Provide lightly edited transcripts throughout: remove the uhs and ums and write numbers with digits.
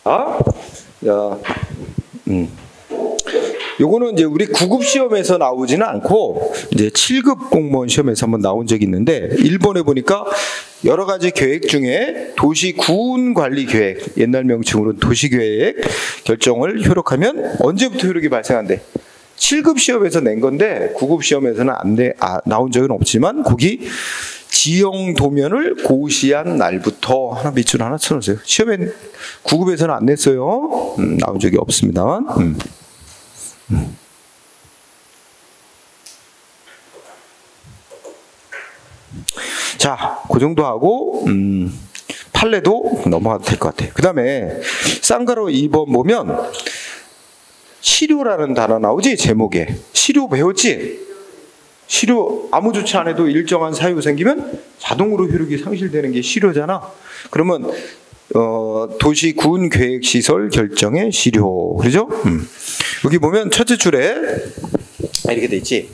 야, 요거는 이제 우리 9급 시험에서 나오지는 않고 이제 7급 공무원 시험에서 한번 나온 적이 있는데, 일본에 보니까 여러 가지 계획 중에 도시군 관리 계획, 옛날 명칭으로는 도시계획 결정을 효력하면 언제부터 효력이 발생한대? 7급 시험에서 낸 건데 9급 시험에서는 나온 적은 없지만, 거기 지형 도면을 고시한 날부터 하나 밑줄 하나 쳐놓으세요. 시험엔 9급에서는 안 냈어요. 나온 적이 없습니다. 자, 그 정도 하고 판례도 넘어가도 될 것 같아요. 그 다음에 쌍가로 2번 보면 실효라는 단어 나오지, 제목에. 실효 배웠지? 실효 아무 조치 안 해도 일정한 사유 생기면 자동으로 효력이 상실되는 게 실효잖아. 그러면 도시군 계획시설 결정의 실효, 그러죠? 여기 보면 첫째 줄에 이렇게 돼 있지.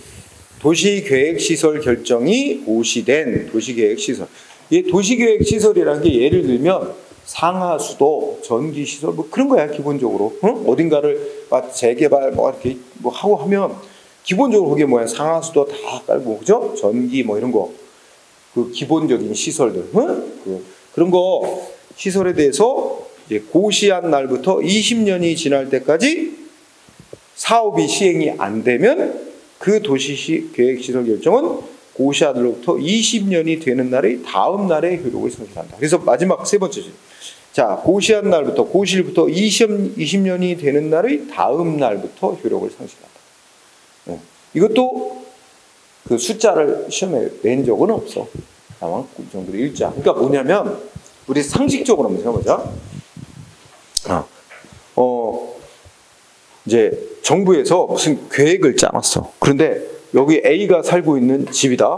도시계획시설 결정이 고시된 도시계획시설. 이 도시계획시설이라는 게 예를 들면 상하수도, 전기시설 뭐 그런 거야 기본적으로. 어딘가를 재개발 뭐 이렇게 뭐 하고 하면 기본적으로 그게 뭐야, 상하수도 다 깔고, 그죠? 전기 뭐 이런 거, 그 기본적인 시설들, 그런 거 시설에 대해서 이제 고시한 날부터 20년이 지날 때까지 사업이 시행이 안 되면 그 도시계획시설 결정은 고시한 날로부터 20년이 되는 날의 다음 날에 효력을 상실한다. 그래서 마지막 세 번째죠. 자, 고시한 날부터, 고시일부터 20년이 되는 날의 다음 날부터 효력을 상실한다. 이것도 그 숫자를 시험에 낸 적은 없어. 다만 그 정도로 일자. 그러니까 뭐냐면 우리 상식적으로 한번 생각해보자. 이제 정부에서 무슨 계획을 짜놨어. 그런데 여기 A가 살고 있는 집이다.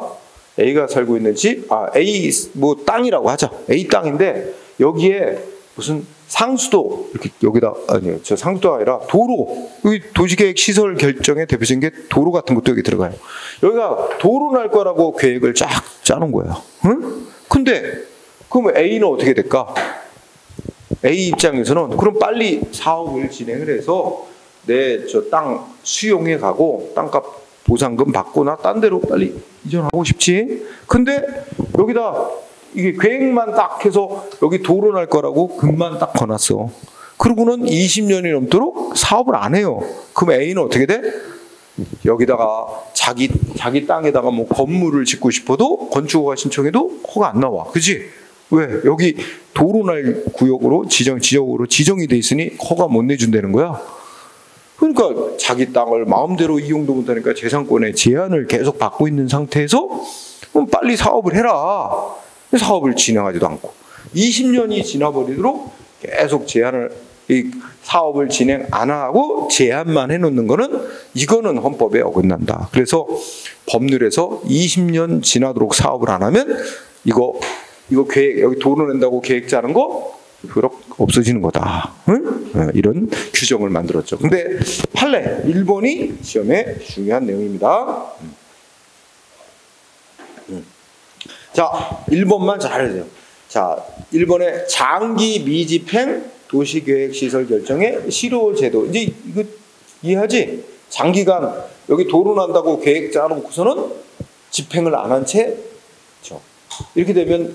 A가 살고 있는 집, A 뭐 땅이라고 하자. A 땅인데 여기에 무슨 상수도, 이렇게 여기다, 아니요, 저 상수도가 아니라 도로, 여기 도시계획 시설 결정에 대표적인 게 도로 같은 것도 여기 들어가요. 여기가 도로 날 거라고 계획을 쫙 짜놓은 거예요. 응? 근데 그럼 A는 어떻게 될까? A 입장에서는 그럼 빨리 사업을 진행을 해서 내 저 땅 수용해 가고 땅값 보상금 받고 나 딴 데로 빨리 이전하고 싶지. 근데 여기다 이게 계획만 딱 해서 여기 도로 날 거라고 금만 딱 거놨어. 그러고는 20년이 넘도록 사업을 안 해요. 그럼 A는 어떻게 돼? 여기다가 자기 땅에다가 뭐 건물을 짓고 싶어도 건축허가 신청해도 허가 안 나와. 그지? 왜? 여기 도로 날 구역으로 지역으로 지정이 돼 있으니 허가 못 내준다는 거야. 그러니까 자기 땅을 마음대로 이용도 못하니까 재산권에 제한을 계속 받고 있는 상태에서 그럼 빨리 사업을 해라. 사업을 진행하지도 않고 20년이 지나버리도록 계속 이 사업을 진행 안 하고 제한만 해놓는 거는, 이거는 헌법에 어긋난다. 그래서 법률에서 20년 지나도록 사업을 안 하면 이거 계획, 여기 도로 낸다고 계획 짜는 거 효력 없어지는 거다. 응? 이런 규정을 만들었죠. 근데 판례 1번이 시험에 중요한 내용입니다. 자, 1번만 잘해야 돼요. 자, 1번에 장기 미집행 도시계획시설 결정의 실효제도. 이제 이거 이해하지? 장기간 여기 도로 난다고 계획 짜놓고서는 집행을 안 한 채, 그렇죠? 이렇게 되면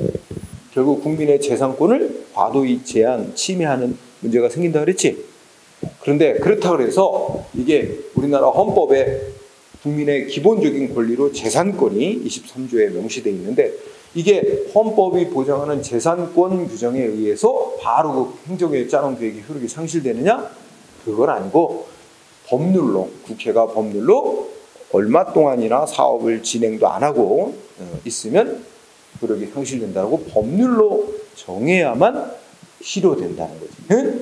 결국 국민의 재산권을 과도히 제한, 침해하는 문제가 생긴다 그랬지? 그런데 그렇다고 해서 이게 우리나라 헌법에 국민의 기본적인 권리로 재산권이 23조에 명시되어 있는데, 이게 헌법이 보장하는 재산권 규정에 의해서 바로 그 행정에 짜놓은 계획이 효력이 상실되느냐? 그건 아니고 법률로, 국회가 법률로 얼마 동안이나 사업을 진행도 안 하고 있으면 효력이 상실된다고 법률로 정해야만 실효된다는 거지.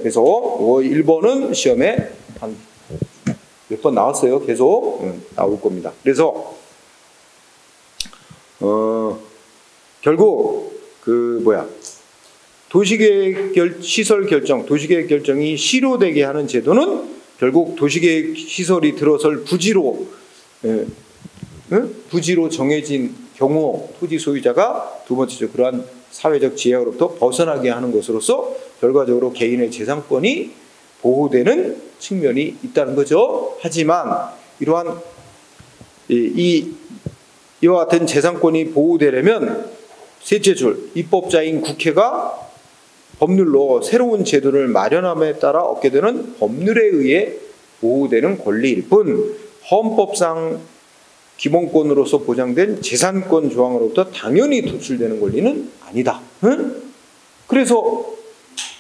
그래서 1번은 시험에 한 몇 번 나왔어요. 계속 나올 겁니다. 그래서 결국 도시계획 시설 결정, 도시계획 결정이 실효되게 하는 제도는 결국 도시계획 시설이 들어설 부지로 정해진 경우 토지 소유자가 두 번째죠. 그러한 사회적 지혜로부터 벗어나게 하는 것으로서 결과적으로 개인의 재산권이 보호되는 측면이 있다는 거죠. 하지만 이러한 이와 같은 재산권이 보호되려면 셋째 줄, 입법자인 국회가 법률로 새로운 제도를 마련함에 따라 얻게 되는 법률에 의해 보호되는 권리일 뿐 헌법상 기본권으로서 보장된 재산권 조항으로부터 당연히 도출되는 권리는 아니다. 응? 그래서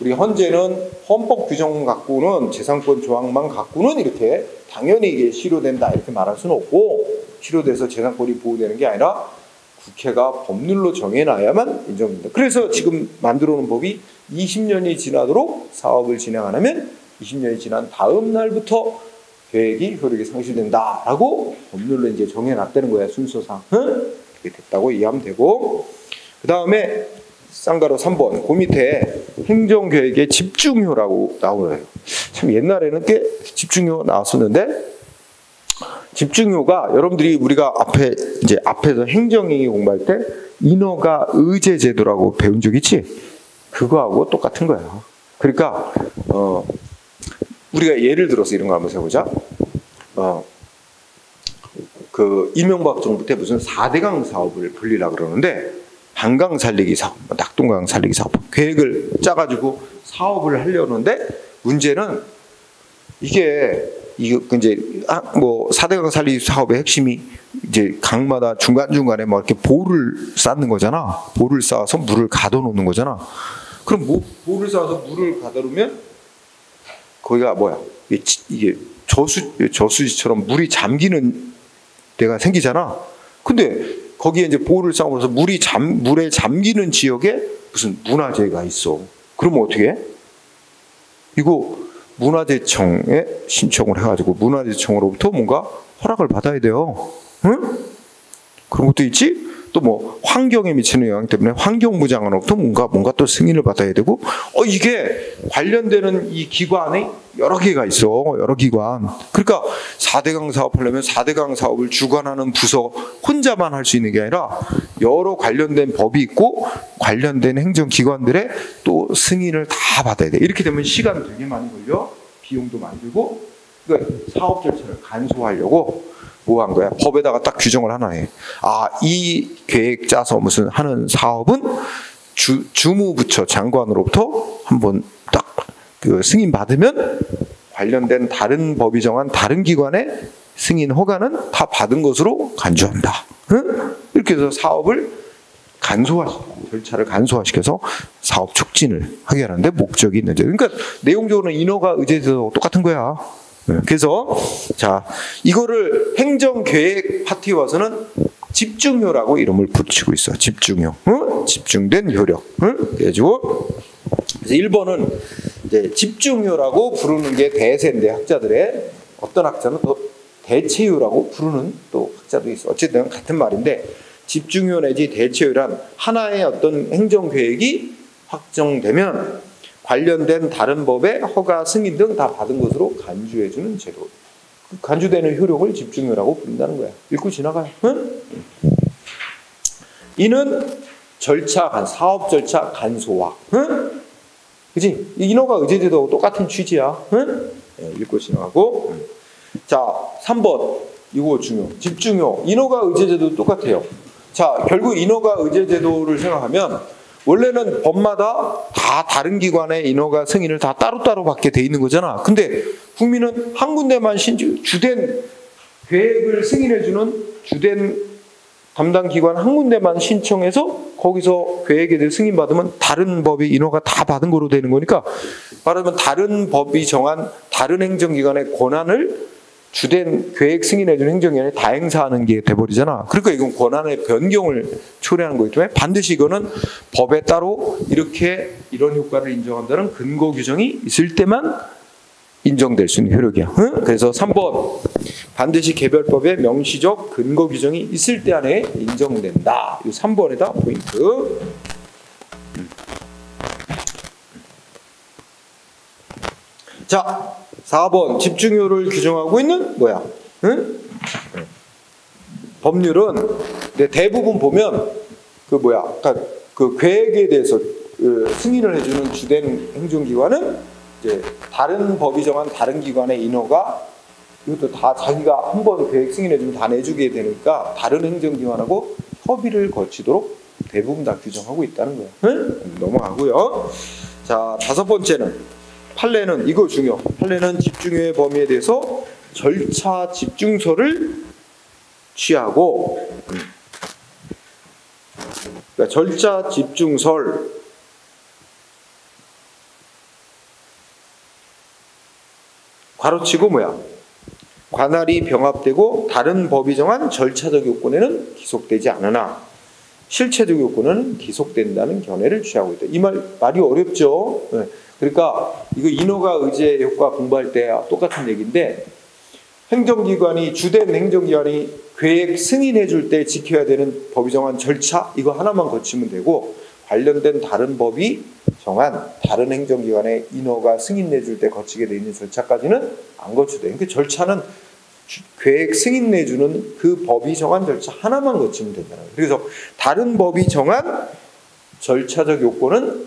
우리 헌재는 헌법 규정 갖고는 재산권 조항만 갖고는 이렇게 당연히 이게 실효된다 이렇게 말할 수는 없고 실효돼서 재산권이 보호되는 게 아니라 국회가 법률로 정해놔야만 인정된다. 그래서 지금 만들어 놓은 법이 20년이 지나도록 사업을 진행 안 하면 20년이 지난 다음 날부터 계획이 효력이 상실된다라고 법률로 이제 정해놨다는 거야. 순서상. 응? 그게 됐다고 이해하면 되고 그 다음에 쌍가로 3번 그 밑에 행정계획의 집중효라고 나오네요. 참 옛날에는 꽤 집중효 나왔었는데 집중효가 여러분들이 우리가 앞에서 행정행위 공부할 때 인허가 의제 제도라고 배운 적 있지? 그거하고 똑같은 거야. 그러니까 우리가 예를 들어서 이런 거 한번 해보자. 그 이명박 정부 때 무슨 4대강 사업을 벌리려고 그러는데 한강 살리기 사업, 낙동강 살리기 사업 계획을 짜가지고 사업을 하려는데 문제는 이게 이제 뭐 4대강 살리기 사업의 핵심이 이제 강마다 중간중간에 뭐 이렇게 보를 쌓는 거잖아. 보를 쌓아서 물을 가둬놓는 거잖아. 그럼 뭐 보를 쌓아서 물을 가둬놓으면 거기가 뭐야? 이게 저수지처럼 물이 잠기는 데가 생기잖아. 근데 거기에 이제 보호를 쌓으면서 물에 잠기는 지역에 무슨 문화재가 있어. 그러면 어떻게 해? 이거 문화재청에 신청을 해가지고 문화재청으로부터 뭔가 허락을 받아야 돼요. 응? 그런 것도 있지? 또 뭐 환경에 미치는 영향 때문에 환경부 장관으로부터 뭔가 또 승인을 받아야 되고 이게 관련되는 이 기관이 여러 개가 있어. 여러 기관. 그러니까 4대강 사업하려면 4대강 사업을 주관하는 부서 혼자만 할 수 있는 게 아니라 여러 관련된 법이 있고 관련된 행정기관들의 또 승인을 다 받아야 돼. 이렇게 되면 시간 되게 많이 걸려. 비용도 많이 들고. 그러니까 사업 절차를 간소화하려고 뭐 한 거야? 법에다가 딱 규정을 하나 해. 이 계획 짜서 무슨 하는 사업은 주무부처 장관으로부터 한번 딱 그 승인 받으면 관련된 다른 법이 정한 다른 기관의 승인 허가는 다 받은 것으로 간주한다. 응? 이렇게 해서 사업을 절차를 간소화시켜서 사업 촉진을 하게 하는데 목적이 있는데, 그러니까 내용적으로는 인허가 의제도 똑같은 거야. 그래서 자 이거를 행정계획 파트에 와서는 집중효라고 이름을 붙이고 있어. 집중효, 집중된 효력. 그래가지고 그래서 1번은 이제 집중효라고 부르는 게 대세인데 학자들의 어떤 학자는 또 대체효라고 부르는 또 학자도 있어. 어쨌든 같은 말인데 집중효 내지 대체효란 하나의 어떤 행정계획이 확정되면 관련된 다른 법의 허가, 승인 등 다 받은 것으로 간주해주는 제도. 간주되는 효력을 집중효라고 부른다는 거야. 읽고 지나가요. 응? 이는 사업 절차 간소화. 응? 그치? 인허가 의제제도하고 똑같은 취지야. 응? 읽고 지나가고. 자, 3번. 이거 중요. 집중효. 인허가 의제제도 똑같아요. 자, 결국 인허가 의제제도를 생각하면 원래는 법마다 다 다른 기관의 인허가 승인을 다 따로따로 받게 돼 있는 거잖아. 근데 국민은 한 군데만 주된 계획을 승인해주는 주된 담당 기관 한 군데만 신청해서 거기서 계획에 대해 승인받으면 다른 법의 인허가 다 받은 거로 되는 거니까 말하자면 다른 법이 정한 다른 행정기관의 권한을 주된 계획 승인해주는 행정기관에 다 행사하는 게 돼버리잖아. 그러니까 이건 권한의 변경을 초래하는 거기 때문에 반드시 이거는 법에 따로 이런 효과를 인정한다는 근거 규정이 있을 때만 인정될 수 있는 효력이야. 응? 그래서 3번 반드시 개별법에 명시적 근거 규정이 있을 때 안에 인정된다. 이 3번에다 포인트. 자, 4번 집중효를 규정하고 있는 뭐야? 응? 법률은 대부분 보면 그 계획에 대해서 승인을 해주는 주된 행정기관은 이제 다른 법이 정한 다른 기관의 인허가, 이것도 다 자기가 한 번 계획 승인해주면 다 내주게 되니까 다른 행정기관하고 협의를 거치도록 대부분 다 규정하고 있다는 거예요. 응? 넘어가고요. 자, 5번째는 판례는 이거 중요. 판례는 집중유예 범위에 대해서 절차 집중서를 취하고, 그러니까 절차 집중설 괄호치고 뭐야? 관할이 병합되고 다른 법이 정한 절차적 요건에는 기속되지 않으나 실체적 요건은 기속된다는 견해를 취하고 있다. 이 말이 어렵죠? 네. 그러니까 이거 인허가 의제 효과 공부할 때 똑같은 얘기인데, 행정기관이 주된 행정기관이 계획 승인해 줄 때 지켜야 되는 법이 정한 절차 이거 하나만 거치면 되고, 관련된 다른 법이 정한 다른 행정기관의 인허가 승인해 줄 때 거치게 돼 있는 절차까지는 안 거쳐도 돼요. 그 절차는 계획 승인해 주는 그 법이 정한 절차 하나만 거치면 되잖아요. 그래서 다른 법이 정한 절차적 요건은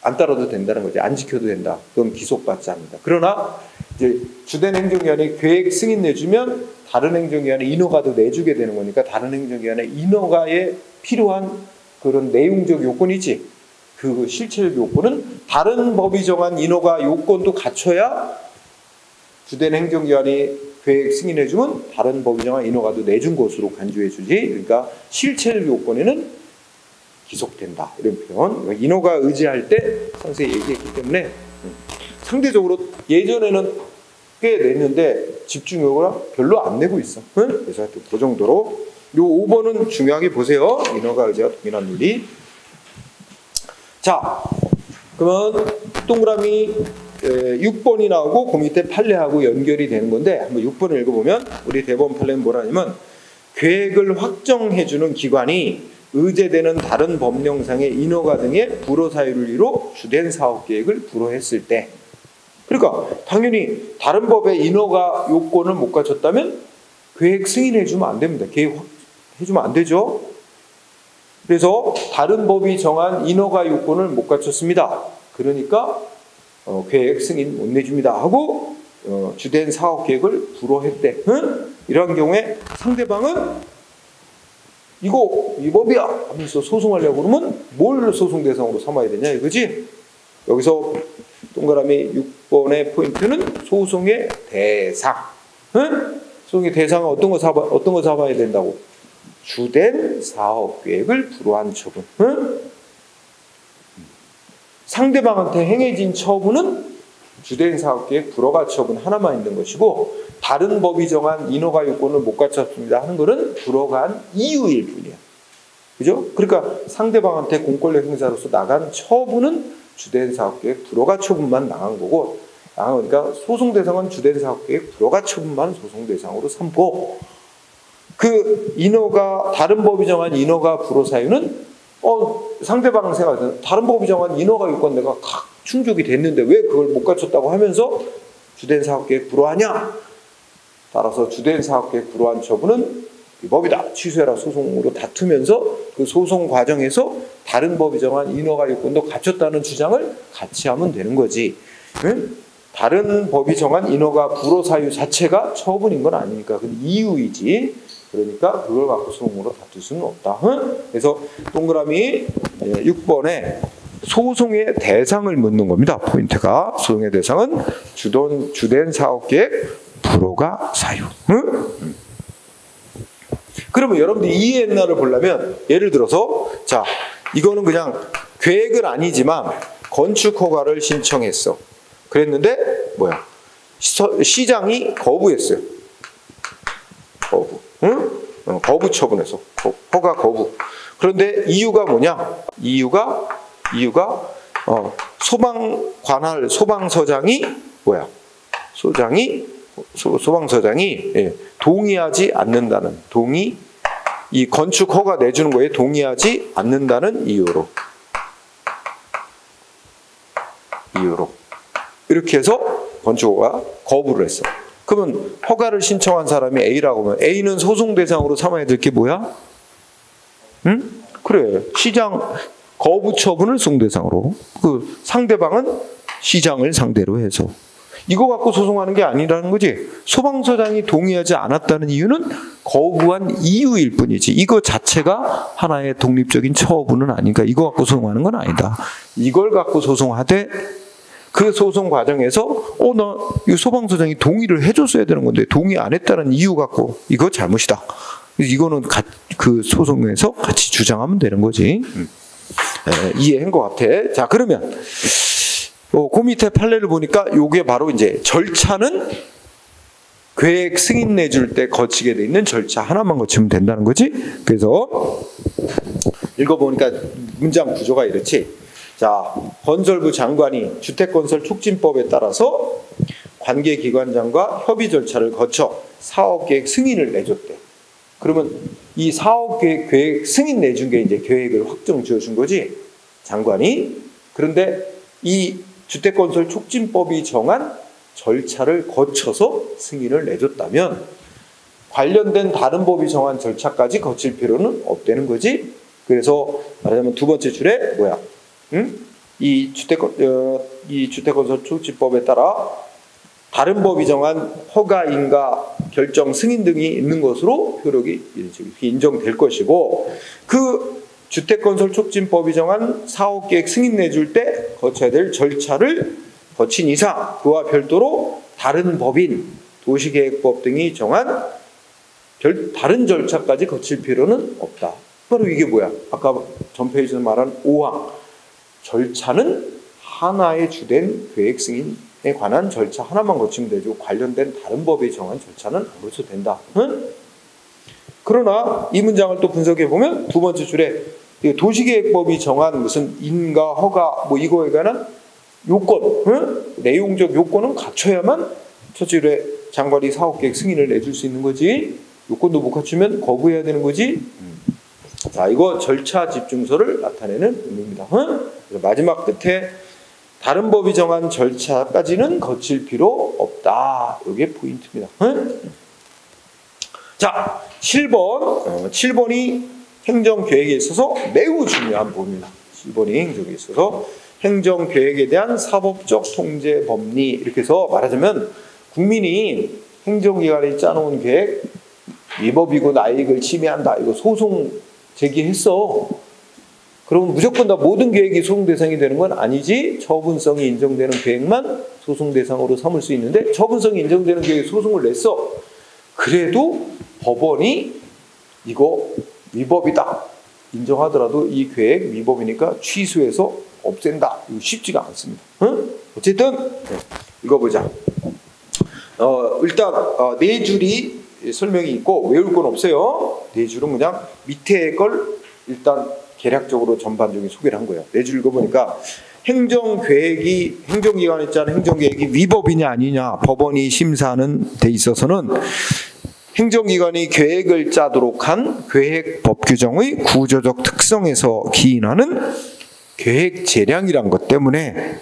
안 따라도 된다는 거지. 안 지켜도 된다. 그건 기속받지 않는다. 그러나 이제 주된 행정기관이 계획 승인 내주면 다른 행정기관의 인허가도 내주게 되는 거니까 다른 행정기관의 인허가에 필요한 그런 내용적 요건이지, 그 실체적 요건은 다른 법이 정한 인허가 요건도 갖춰야 주된 행정기관이 계획 승인해주면 다른 법이 정한 인허가도 내준 것으로 간주해주지, 그러니까 실체적 요건에는 기속된다 이런 표현. 인허가 의지할 때 상세히 얘기했기 때문에 상대적으로 예전에는 꽤 냈는데 집중력을 별로 안 내고 있어. 그래서 하여튼 그 정도로 요 5번은 중요하게 보세요. 인허가 의지와 동일한 논리. 자, 그러면 동그라미 6번이 나오고 그 밑에 판례하고 연결이 되는 건데, 한번 6번을 읽어보면 우리 대법원 판례는 뭐라냐면, 계획을 확정해주는 기관이 의제되는 다른 법령상의 인허가 등의 불허 사유를 이로 주된 사업계획을 불허했을 때, 그러니까 당연히 다른 법의 인허가 요건을 못 갖췄다면 계획 승인해주면 안 됩니다. 계획 해주면 안 되죠. 그래서 다른 법이 정한 인허가 요건을 못 갖췄습니다. 그러니까 계획 승인 못 내줍니다 하고 주된 사업계획을 불허했대. 이러한 경우에 상대방은 이거 이 법이야 하면서 소송하려고 그러면 뭘 소송 대상으로 삼아야 되냐 이거지. 여기서 동그라미 6번의 포인트는 소송의 대상. 소송의 대상은 어떤 거 잡아야 된다고? 주된 사업계획을 불허한 처분. 상대방한테 행해진 처분은 주된 사업계획 불허가 처분 하나만 있는 것이고, 다른 법이 정한 인허가 요건을 못 갖췄습니다 하는 것은 불허가 한 이유일 뿐이야. 그죠? 그러니까 상대방한테 공권력 행사로서 나간 처분은 주된 사업계획 불허가 처분만 나간 거고, 그러니까 소송 대상은 주된 사업계획 불허가 처분만 소송 대상으로 삼고, 그 인허가 다른 법이 정한 인허가 불허 사유는 상대방 생각에 다른 법이 정한 인허가 요건 내가 충족이 됐는데 왜 그걸 못 갖췄다고 하면서 주된 사업계획 불허하냐? 따라서 주된 사업계획 불허한 처분은 위법이다, 취소해라 소송으로 다투면서 그 소송 과정에서 다른 법이 정한 인허가 요건도 갖췄다는 주장을 같이 하면 되는 거지. 다른 법이 정한 인허가 불허 사유 자체가 처분인 건 아니니까 그 이유이지. 그러니까 그걸 갖고 소송으로 다툴 수는 없다. 그래서 동그라미 6번에 소송의 대상을 묻는 겁니다. 포인트가 소송의 대상은 주된 사업계획 불허가 사유. 그러면 여러분들이 이해했나를 보려면, 예를 들어서 자, 이거는 그냥 계획은 아니지만 건축 허가를 신청했어. 그랬는데 뭐야? 시장이 거부했어요. 거부. 거부 처분해서 허가 거부. 그런데 이유가 뭐냐? 이유가 소방서장이 뭐야? 소방서장이 동의하지 않는다는, 이 건축 허가 내주는 거에 동의하지 않는다는 이유로 이렇게 해서 건축 허가 거부를 했어. 그러면 허가를 신청한 사람이 A라고 하면 A는 소송 대상으로 삼아야 될 게 뭐야? 그래. 시장 거부 처분을 손대상으로. 그 상대방은 시장을 상대로 해서. 이거 갖고 소송하는 게 아니라는 거지. 소방서장이 동의하지 않았다는 이유는 거부한 이유일 뿐이지. 이거 자체가 하나의 독립적인 처분은 아니니까 이거 갖고 소송하는 건 아니다. 이걸 갖고 소송하되 그 소송 과정에서 나 이 소방서장이 동의를 해줬어야 되는 건데 동의 안 했다는 이유 갖고 이거 잘못이다. 이거는 그 소송에서 같이 주장하면 되는 거지. 이해한 것 같아. 자, 그러면 그 밑에 판례를 보니까 요게 바로 이제 절차는 계획 승인 내줄 때 거치게 돼 있는 절차 하나만 거치면 된다는 거지. 그래서 읽어보니까 문장 구조가 이렇지. 자, 건설부 장관이 주택건설촉진법에 따라서 관계기관장과 협의 절차를 거쳐 사업계획 승인을 내줬대. 그러면 이 사업계획 승인 내준 게 이제 계획을 확정 지어준 거지, 장관이. 그런데 이 주택건설촉진법이 정한 절차를 거쳐서 승인을 내줬다면 관련된 다른 법이 정한 절차까지 거칠 필요는 없다는 거지. 그래서 말하자면 두 번째 줄에 뭐야? 이 주택건설촉진법에 따라 다른 법이 정한 허가, 인가, 결정, 승인 등이 있는 것으로 효력이 인정될 것이고, 그 주택건설촉진법이 정한 사업계획 승인 내줄 때 거쳐야 될 절차를 거친 이상 그와 별도로 다른 법인 도시계획법 등이 정한 다른 절차까지 거칠 필요는 없다. 바로 이게 뭐야? 아까 전 페이지에서 말한 5항. 절차는 하나의 주된 계획 승인에 관한 절차 하나만 거치면 되죠. 관련된 다른 법이 정한 절차는 안 거쳐도 된다. 응? 그러나 이 문장을 또 분석해 보면 두 번째 줄에 도시계획법이 정한 무슨 인가, 허가 뭐 이거에 관한 요건, 응? 내용적 요건은 갖춰야만 첫째 줄에 장관이 사업계획 승인을 내줄 수 있는 거지. 요건도 못 갖추면 거부해야 되는 거지. 자, 이거 절차 집중서를 나타내는 의미입니다. 응? 마지막 끝에 다른 법이 정한 절차까지는 거칠 필요 없다. 이게 포인트입니다. 응? 자, 7번. 7번이 행정계획에 있어서 매우 중요한 부분입니다. 7번이 행정계획에 있어서 행정계획에 대한 사법적 통제 법리. 이렇게 해서 말하자면 국민이 행정기관이 짜놓은 계획 위법이고 나이익을 침해한다. 이거 소송 제기했어. 그러면 무조건 다 모든 계획이 소송 대상이 되는 건 아니지. 처분성이 인정되는 계획만 소송 대상으로 삼을 수 있는데 처분성이 인정되는 계획에 소송을 냈어. 그래도 법원이 이거 위법이다 인정하더라도 이 계획 위법이니까 취소해서 없앤다. 이거 쉽지가 않습니다. 응? 어쨌든 읽어보자. 일단 네 줄이 설명이 있고 외울 건 없어요. 네 줄은 그냥 밑에 걸 일단 개략적으로 전반적인 소개를 한 거예요. 네 줄 읽어보니까 행정기관이 짜는 행정계획이 위법이냐 아니냐 법원이 심사하는 데 있어서는 행정기관이 계획을 짜도록 한 계획법 규정의 구조적 특성에서 기인하는 계획 재량이란 것 때문에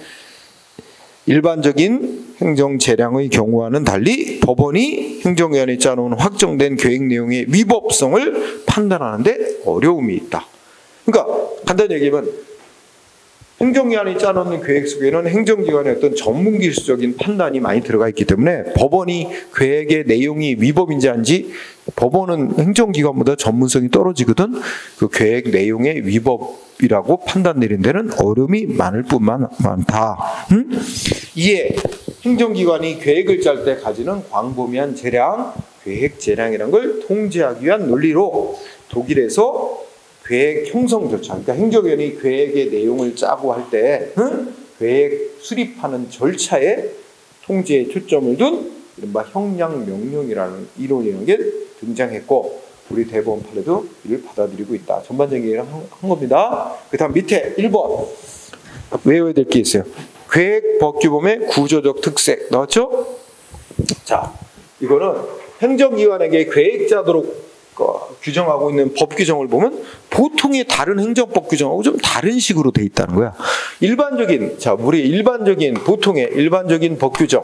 일반적인 행정 재량의 경우와는 달리 법원이 행정기관이 짜놓은 확정된 계획 내용의 위법성을 판단하는데 어려움이 있다. 그러니까 간단히 얘기하면 행정기관이 짜놓는 계획 속에는 행정기관의 어떤 전문기술적인 판단이 많이 들어가 있기 때문에 법원이 계획의 내용이 위법인지 아닌지 법원은 행정기관보다 전문성이 떨어지거든. 그 계획 내용의 위법이라고 판단 내린 데는 어려움이 많을 뿐만 많다. 응? 이에 행정기관이 계획을 짤 때 가지는 광범위한 재량, 계획 재량이라는 걸 통제하기 위한 논리로 독일에서 계획 형성 절차, 그러니까 행정기관이 계획의 내용을 짜고 할 때 계획 수립하는 절차에 통제에 초점을 둔 이른바 형량 명령이라는 이론이라는 게 등장했고 우리 대법원 판례도 이를 받아들이고 있다. 전반적인 얘기를 한 겁니다. 그 다음 밑에 1번 외워야 될 게 있어요. 계획법규범의 구조적 특색 나왔죠? 자, 이거는 행정기관에게 계획 짜도록 규정하고 있는 법 규정을 보면 보통의 다른 행정법 규정하고 좀 다른 식으로 돼 있다는 거야. 우리 보통의 일반적인 법 규정,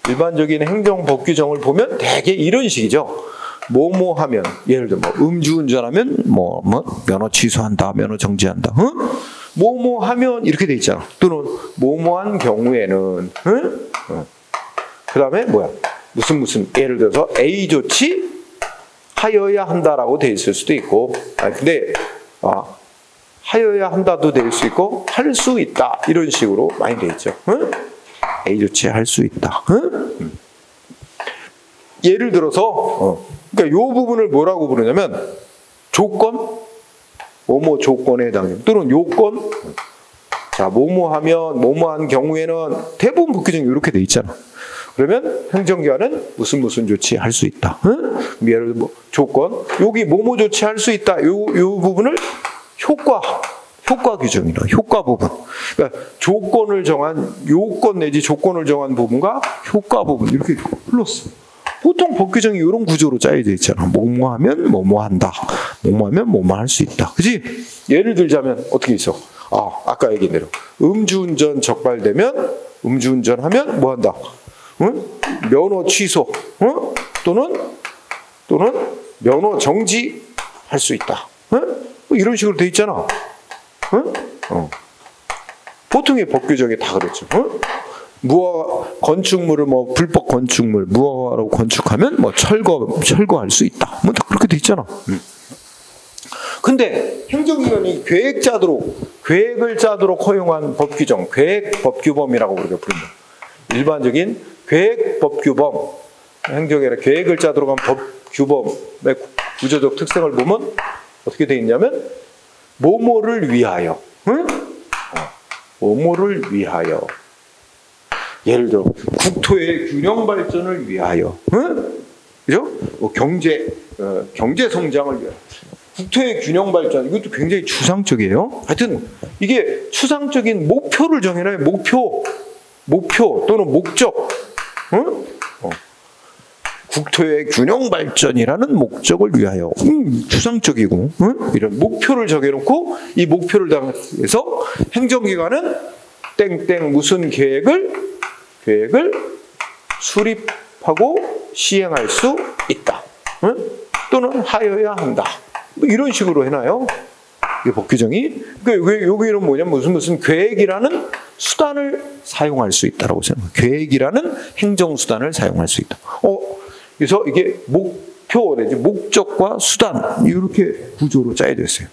일반적인 행정법 규정을 보면 대개 이런 식이죠. 뭐뭐 하면, 예를 들어 뭐 음주운전하면 뭐 면허 취소한다, 면허 정지한다. 뭐뭐 하면 이렇게 돼 있잖아. 또는 뭐뭐한 경우에는, 그다음에 뭐야? 무슨 예를 들어서 A 조치 하여야 한다라고 돼 있을 수도 있고, 근데 하여야 한다도 될 수 있고 할 수 있다 이런 식으로 많이 돼 있죠. A 조치 할 수 있다. 예를 들어서 그러니까 요 부분을 뭐라고 부르냐면 조건, 뭐뭐 조건에 해당해요. 또는 요건. 자, 뭐뭐 하면 뭐뭐한 경우에는 대부분 법규정이 이렇게 돼 있잖아. 그러면 행정기관은 무슨 조치 할 수 있다. 예를 들어 조건, 여기 뭐뭐 조치 할 수 있다. 요 부분을 효과 규정이라 효과 부분. 그러니까 조건을 정한 요건 내지 조건을 정한 부분과 효과 부분 이렇게 흘렀어. 보통 법규정이 이런 구조로 짜여져 있잖아. 뭐뭐 하면 뭐뭐 한다. 뭐뭐 하면 뭐뭐 할 수 있다. 그지? 예를 들자면 어떻게 있어? 아까 얘기한 대로 음주운전 적발되면 음주운전하면 뭐 한다? 면허 취소, 또는 면허 정지 할 수 있다. 뭐 이런 식으로 돼 있잖아. 보통의 법규정에 다 그랬죠. 건축물을 불법 건축물 무허가로 건축하면 철거할 수 있다. 다 그렇게 돼 있잖아. 근데 행정기관이 계획을 짜도록 허용한 법규정, 계획법규범이라고 우리가 부릅니다. 일반적인 계획법규범, 행정이라 계획을 짜도록 한 법규범의 구조적 특성을 보면 어떻게 돼 있냐면 뭐뭐를 위하여, 뭐뭐를 위하여. 예를 들어 국토의 균형 발전을 위하여, 그죠? 경제 성장을 위하여. 국토의 균형 발전, 이것도 굉장히 추상적이에요. 하여튼 이게 추상적인 목표를 정해놔요. 목표 또는 목적. 국토의 균형 발전이라는 목적을 위하여. 추상적이고, 이런 목표를 정해놓고 이 목표를 향해서 행정기관은 땡땡 무슨 계획을 수립하고 시행할 수 있다. 또는 하여야 한다. 이런 식으로 해놔요. 이 법규정이. 그러니까 여기는 뭐냐면 무슨 계획이라는 수단을 사용할 수 있다라고 생각해요. 계획이라는 행정수단을 사용할 수 있다. 그래서 이게 목표 내지 목적과 수단 이렇게 구조로 짜여져 있어요.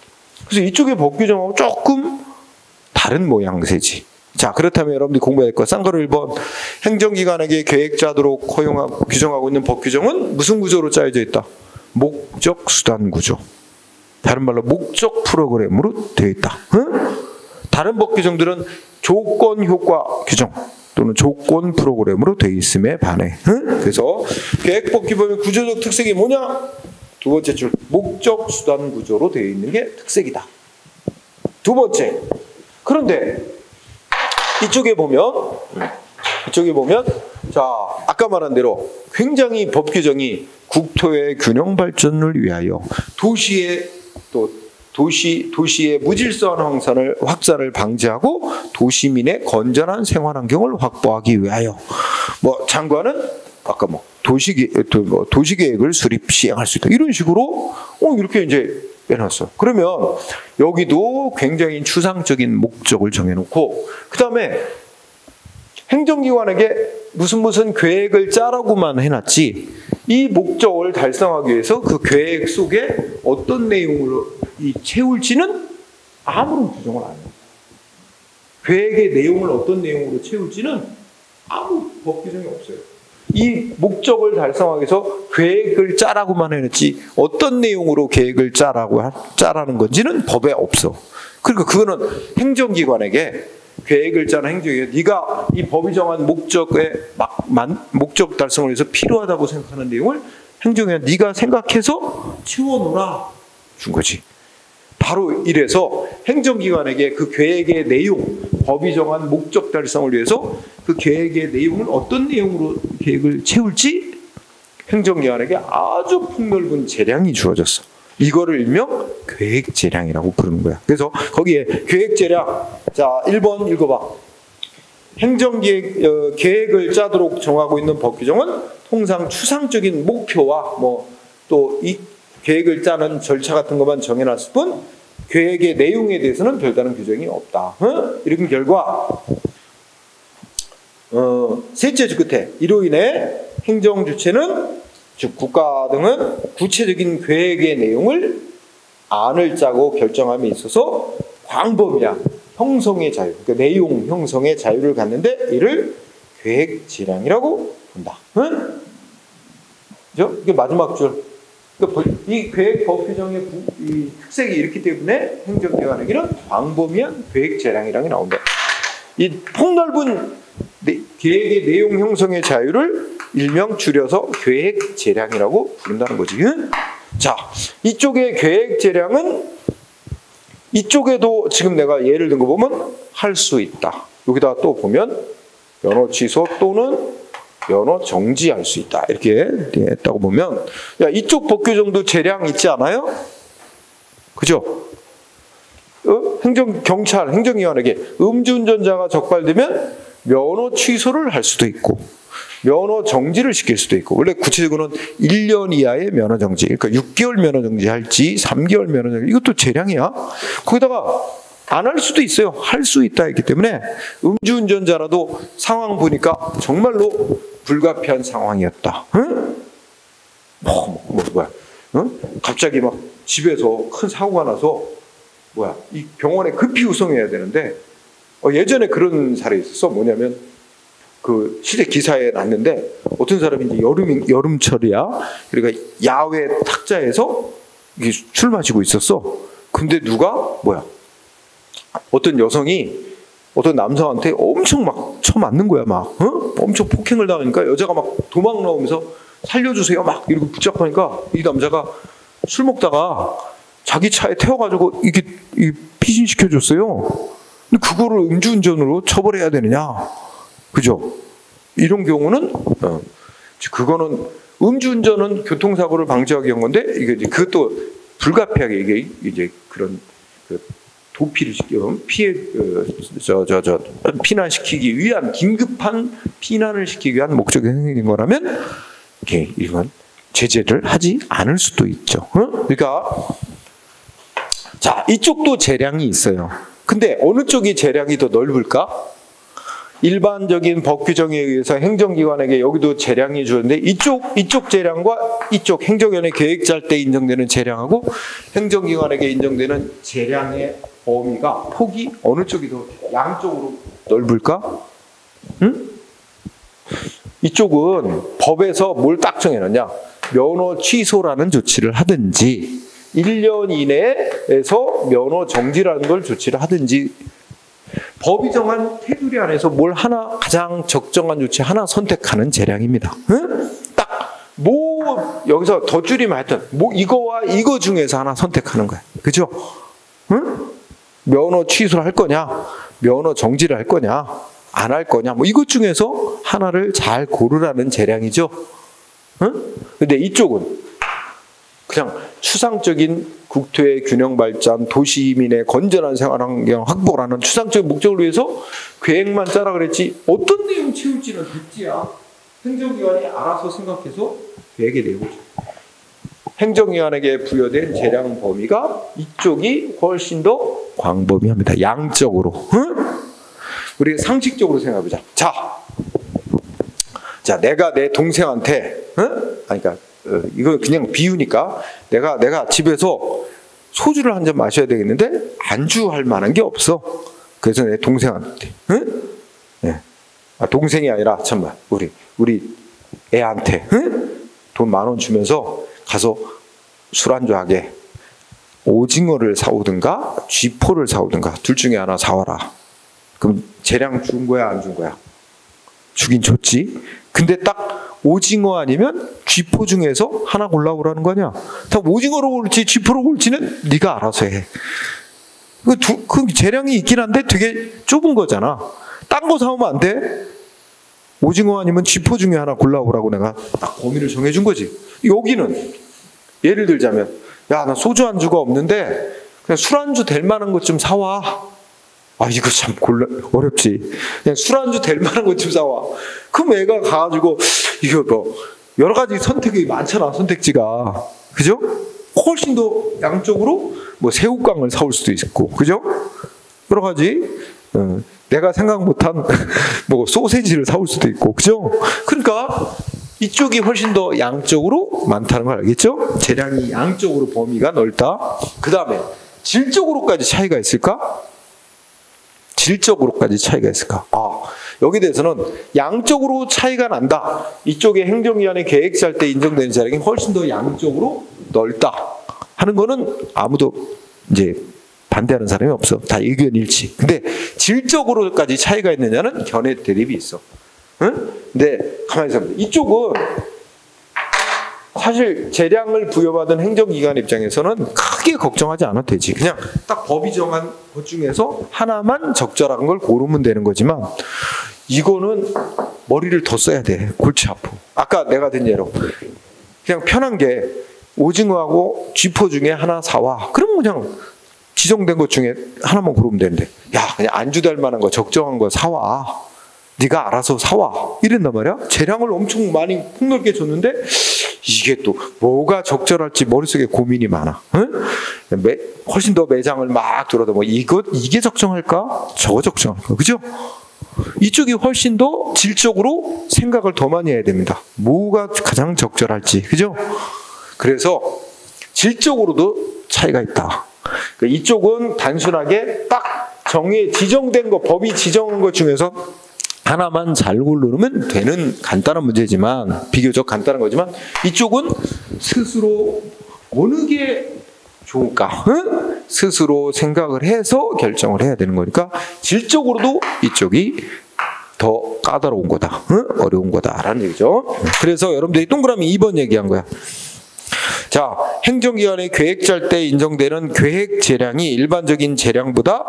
그래서 이쪽의 법규정하고 조금 다른 모양새지. 자, 그렇다면 여러분들이 공부해야 될 거 쌍거리 1번 행정기관에게 계획 짜도록 규정하고 있는 법규정은 무슨 구조로 짜여져 있다? 목적 수단 구조. 다른 말로 목적 프로그램으로 되어 있다. 다른 법규정들은 조건 효과 규정 또는 조건 프로그램으로 되어 있음에 반해. 그래서 계획법규범의 구조적 특색이 뭐냐? 두 번째 줄 목적 수단 구조로 되어 있는 게 특색이다. 두 번째. 그런데 이쪽에 보면 자, 아까 말한 대로 굉장히 법규정이 국토의 균형 발전을 위하여 도시의 무질서한 확산을 방지하고 도시민의 건전한 생활 환경을 확보하기 위하여 장관은 아까 도시계획을 수립 시행할 수 있다. 이런 식으로 이렇게 이제 빼놨어. 그러면 여기도 굉장히 추상적인 목적을 정해놓고 그 다음에 행정기관에게 무슨 계획을 짜라고만 해놨지 이 목적을 달성하기 위해서 그 계획 속에 어떤 내용으로 채울지는 아무런 규정을 안 해요. 계획의 내용을 어떤 내용으로 채울지는 아무 법 규정이 없어요. 이 목적을 달성하기 위해서 계획을 짜라고만 해놨지 어떤 내용으로 계획을 짜라는 건지는 법에 없어. 그러니까 그거는 행정기관에게 계획을 짜는 행정기관, 네가 이 법이 정한 목적 달성을 위해서 필요하다고 생각하는 내용을 행정기관 네가 생각해서 채워놓으라 준 거지. 바로 이래서 행정기관에게 그 계획의 내용, 법이 정한 목적 달성을 위해서 그 계획의 내용을 어떤 내용으로 계획을 채울지 행정기관에게 아주 폭넓은 재량이 주어졌어. 이거를 일명 계획재량이라고 부르는 거야. 그래서 거기에 계획재량, 자 1번 읽어봐. 행정계획을 짜도록 정하고 있는 법규정은 통상 추상적인 목표와 또 이 계획을 짜는 절차 같은 것만 정해놨을 뿐 계획의 내용에 대해서는 별다른 규정이 없다. 이런 결과 셋째 주 끝에 이로 인해 행정주체는 즉 국가 등은 구체적인 계획의 내용을 안을 짜고 결정함에 있어서 광범위한 형성의 자유, 그러니까 내용 형성의 자유를 갖는데 이를 계획재량이라고 본다. 그죠? 이게 마지막 줄. 그러니까 이 계획법 규정의 이 특색이 이렇기 때문에 행정기관에게는 광범위한 계획재량이라는 게 나온다. 이 폭넓은 계획의 내용 형성의 자유를 일명 줄여서 계획재량이라고 부른다는 거지. 자, 이쪽의 계획재량은 이쪽에도 지금 내가 예를 든 거 보면 할 수 있다. 여기다 또 보면 면허 취소 또는 면허 정지할 수 있다. 이렇게 했다고 보면 야, 이쪽 법 규정도 재량 있지 않아요? 그죠? 경찰, 행정기관에게 음주운전자가 적발되면 면허 취소를 할 수도 있고 면허 정지를 시킬 수도 있고 원래 구체적으로는 1년 이하의 면허 정지 그러니까 6개월 면허 정지할지 3개월 면허 정지 이것도 재량이야. 거기다가 안 할 수도 있어요. 할 수 있다 했기 때문에 음주운전자라도 상황 보니까 정말로 불가피한 상황이었다. 응? 뭐야? 응? 갑자기 막 집에서 큰 사고가 나서 이 병원에 급히 후송해야 되는데 예전에 그런 사례 있었어. 뭐냐면 그 실제 기사에 났는데 어떤 사람이 이제 여름철이야. 그러니까 야외 탁자에서 술 마시고 있었어. 근데 누가 어떤 여성이 어떤 남성한테 엄청 막 쳐맞는 거야. 막 엄청 폭행을 당하니까 여자가 막 도망 나오면서 살려주세요 막 이러고 붙잡하니까 이 남자가 술 먹다가 자기 차에 태워가지고 이게 피신시켜줬어요. 근데 그거를 음주운전으로 처벌해야 되느냐? 그죠? 이런 경우는 그거는 음주운전은 교통사고를 방지하기 위한 건데 이게 그것도 불가피하게 이게 이제 그런 도피를 시키면 피난시키기 위한 긴급한 피난을 시키기 위한 목적이 생긴 거라면 이건 제재를 하지 않을 수도 있죠. 그러니까 자 이쪽도 재량이 있어요. 근데 어느 쪽이 재량이 더 넓을까? 일반적인 법 규정에 의해서 행정기관에게 여기도 재량이 주는데 이쪽 재량과 이쪽 행정기관의 계획 짤 때 인정되는 재량하고 행정기관에게 인정되는 재량의 범위가 폭이 어느 쪽이 더 양쪽으로 넓을까? 응? 이쪽은 법에서 뭘 딱 정해놨냐? 면허 취소라는 조치를 하든지 1년 이내에서 면허 정지라는 걸 조치를 하든지 법이 정한 테두리 안에서 뭘 하나 가장 적정한 조치 하나 선택하는 재량입니다. 응? 딱 여기서 더 줄이면 하여튼 이거와 이거 중에서 하나 선택하는 거야. 그죠? 응? 면허 취소를 할 거냐? 면허 정지를 할 거냐? 안 할 거냐? 이것 중에서 하나를 잘 고르라는 재량이죠. 응? 근데 이쪽은 그냥 추상적인 국토의 균형 발전, 도시민의 건전한 생활환경 확보라는 추상적인 목적을 위해서 계획만 짜라 그랬지 어떤 내용 채울지는 백지야. 행정기관이 알아서 생각해서 계획의 내용을 행정기관에게 부여된 재량 범위가 이쪽이 훨씬 더 광범위합니다. 양적으로. 응? 우리가 상식적으로 생각해보자. 자, 내가 내 동생한테, 그러니까 이거 그냥 비유니까 내가 집에서 소주를 한 잔 마셔야 되겠는데 안주할 만한 게 없어. 그래서 내 동생한테, 동생이 아니라 참말 우리 애한테 돈 10,000원 주면서 가서 술 안주하게 오징어를 사오든가 쥐포를 사오든가 둘 중에 하나 사와라. 그럼 재량 준 거야 안 준 거야? 주긴 줬지. 근데 딱 오징어 아니면 쥐포 중에서 하나 골라오라는 거냐? 다 오징어로 고를지 쥐포로 고를지는 네가 알아서 해. 그 재량이 있긴 한데 되게 좁은 거잖아. 딴 거 사오면 안 돼? 오징어 아니면 쥐포 중에 하나 골라오라고 내가 딱 범위를 정해준 거지. 여기는 예를 들자면 야, 나 소주 안주가 없는데 그냥 술 안주 될 만한 것 좀 사와. 이거 참 어렵지. 그냥 술 안주 될 만한 것 좀 사와. 그럼 애가 가가지고 이거 여러 가지 선택이 많잖아, 선택지가. 그죠? 훨씬 더 양적으로 뭐 새우깡을 사올 수도 있고, 그죠? 여러 가지 내가 생각 못한 뭐 소세지를 사올 수도 있고, 그죠? 그러니까 이쪽이 훨씬 더 양적으로 많다는 걸 알겠죠? 재량이 양적으로 범위가 넓다. 그 다음에 질적으로까지 차이가 있을까? 질적으로까지 차이가 있을까? 여기 대해서는 양적으로 차이가 난다. 이쪽에 행정기관의 계획 짤 때 인정되는 재량이 훨씬 더 양적으로 넓다 하는 거는 아무도 이제 반대하는 사람이 없어. 다 의견 일치. 근데 질적으로까지 차이가 있느냐는 견해 대립이 있어. 응? 근데 가만히 있어보세요. 이쪽은 사실 재량을 부여받은 행정기관 입장에서는 크게 걱정하지 않아도 되지. 그냥 딱 법이 정한 것 중에서 하나만 적절한 걸 고르면 되는 거지만, 이거는 머리를 더 써야 돼. 골치 아파. 아까 내가 든 예로 그냥 편한 게 오징어하고 쥐포 중에 하나 사와. 그러면 그냥 지정된 것 중에 하나만 고르면 되는데, 야, 그냥 안주 될 만한 거 적정한 거 사와. 네가 알아서 사와. 이랬단 말이야. 재량을 엄청 많이 폭넓게 줬는데 이게 또 뭐가 적절할지 머릿속에 고민이 많아. 응? 훨씬 더 매장을 막 돌아다 뭐 이게 적정할까? 저거 적정할까? 그죠? 이쪽이 훨씬 더 질적으로 생각을 더 많이 해야 됩니다. 뭐가 가장 적절할지. 그죠? 그래서 질적으로도 차이가 있다. 이쪽은 단순하게 딱 지정된 거, 법이 지정한 것 중에서 하나만 잘 고르면 되는 간단한 문제지만, 비교적 간단한 거지만, 이쪽은 스스로 어느 게 좋을까? 응? 스스로 생각을 해서 결정을 해야 되는 거니까 질적으로도 이쪽이 더 까다로운 거다. 응? 어려운 거다라는 얘기죠. 그래서 여러분들이 동그라미 2번 얘기한 거야. 자, 행정기관의 계획 짤 때 인정되는 계획 재량이 일반적인 재량보다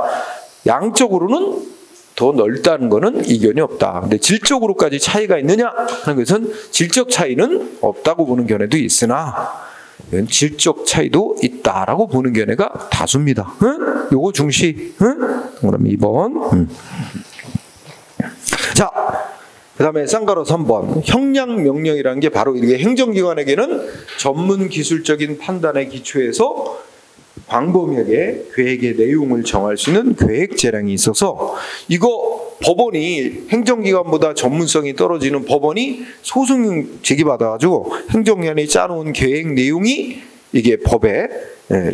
양적으로는 더 넓다는 것은 이견이 없다. 근데 질적으로까지 차이가 있느냐 하는 것은 질적 차이는 없다고 보는 견해도 있으나 질적 차이도 있다라고 보는 견해가 다수입니다. 응? 요거 중시. 응? 그럼 2번. 자, 그 다음에 쌍가로 3번. 형량명령이라는 게 바로 이게 행정기관에게는 전문 기술적인 판단의 기초에서 광범위하게 계획의 내용을 정할 수 있는 계획 재량이 있어서, 이거 법원이 행정기관보다 전문성이 떨어지는 법원이 소송 제기받아가지고 행정기관이 짜놓은 계획 내용이 이게 법에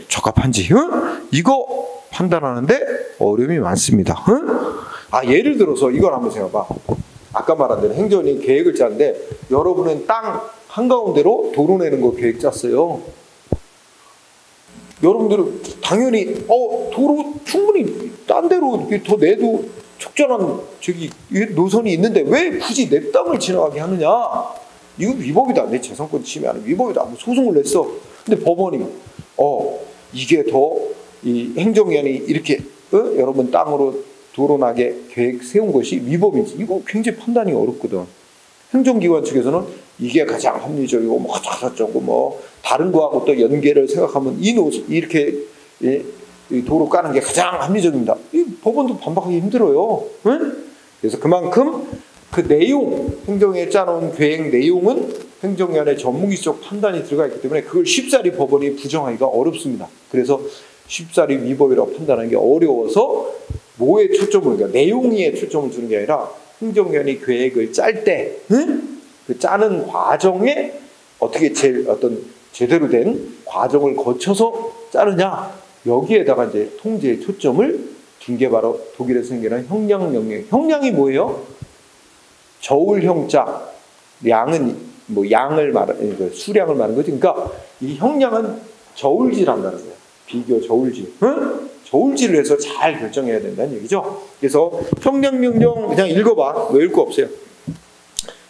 적합한지, 응? 이거 판단하는데 어려움이 많습니다. 응? 예를 들어서 이걸 한번 생각해봐. 아까 말한 대로 행정이 계획을 짜는데 여러분은 땅 한가운데로 도로 내는 거 계획 짰어요. 여러분들은 당연히 도로 충분히 딴 데로 더 내도 적절한 노선이 있는데 왜 굳이 내 땅을 지나가게 하느냐? 이거 위법이다. 내 재산권 침해하는 위법이다. 소송을 냈어. 근데 법원이 이게 더 이 행정기관이 이렇게 여러분 땅으로 도로 나게 계획 세운 것이 위법인지, 이거 굉장히 판단이 어렵거든. 행정기관 측에서는 이게 가장 합리적이고 뭐 어쩌고 뭐 다른 거하고 또 연계를 생각하면 이렇게 도로 까는 게 가장 합리적입니다. 이 법원도 반박하기 힘들어요. 응? 그래서 그만큼 그 내용, 행정에 짜놓은 계획 내용은 행정기관의 전문기적 판단이 들어가 있기 때문에 그걸 쉽사리 법원이 부정하기가 어렵습니다. 그래서 쉽사리 위법이라고 판단하는 게 어려워서 뭐에 초점을, 그러니까 내용에 초점을 두는 게 아니라 행정기관이 계획을 짤 때, 그 짜는 과정에 어떻게 제대로 된 과정을 거쳐서 짜느냐, 여기에다가 이제 통제의 초점을 둔 게 바로 독일에서 생겨난 형량명령. 형량이 뭐예요? 저울형자, 양은 뭐 양을 말하는, 수량을 말하는 거지. 그러니까 이 형량은 저울질한다는 거예요. 비교 저울질. 저울질을 해서 잘 결정해야 된다는 얘기죠. 그래서 형량명령 그냥 읽어봐. 외울 거 없어요.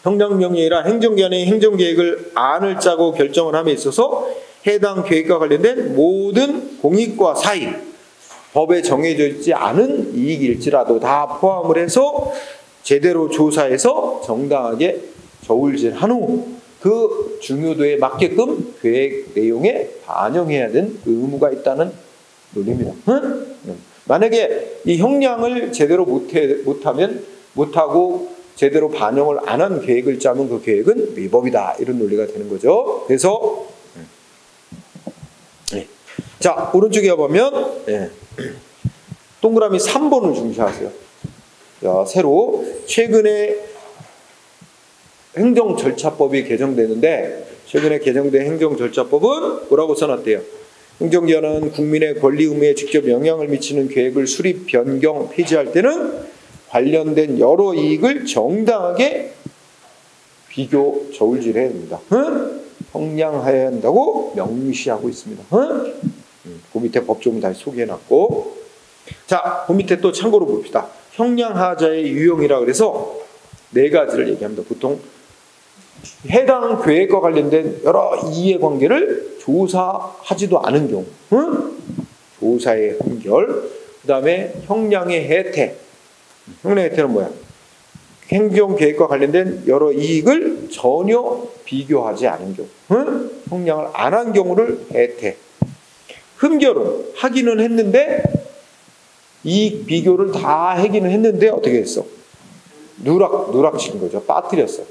형량명령이라 행정기관의 행정계획을 안을 짜고 결정을 함에 있어서 해당 계획과 관련된 모든 공익과 사익, 법에 정해져 있지 않은 이익일지라도 다 포함을 해서 제대로 조사해서 정당하게 저울질한 후 그 중요도에 맞게끔 계획 내용에 반영해야 되는 의무가 있다는 논리입니다. 만약에 이 형량을 제대로 못하고 제대로 반영을 안 한 계획을 짜면 그 계획은 위법이다. 이런 논리가 되는 거죠. 그래서 자, 오른쪽에 보면 동그라미 3번을 중시하세요. 자, 새로 최근에 행정절차법이 개정되는데 최근에 개정된 행정절차법은 뭐라고 써놨대요? 행정기관은 국민의 권리 의무에 직접 영향을 미치는 계획을 수립, 변경, 폐지할 때는 관련된 여러 이익을 정당하게 비교 저울질해야 됩니다. 형량해야 한다고 명시하고 있습니다. 그 밑에 법조문 다시 소개해놨고, 자, 그 밑에 또 참고로 봅시다. 형량하자의 유형이라 그래서 4가지를 얘기합니다. 보통 해당 계획과 관련된 여러 이해관계를 조사하지도 않은 경우, 조사의 한결, 그 다음에 형량의 혜택. 형량의 혜택은 뭐야? 행정계획과 관련된 여러 이익을 전혀 비교하지 않은 경우, 형량을 안 한 경우를 혜택. 흠결은 하기는 했는데 이익 비교를 다 하기는 했는데 어떻게 했어? 누락시킨 거죠. 빠뜨렸어.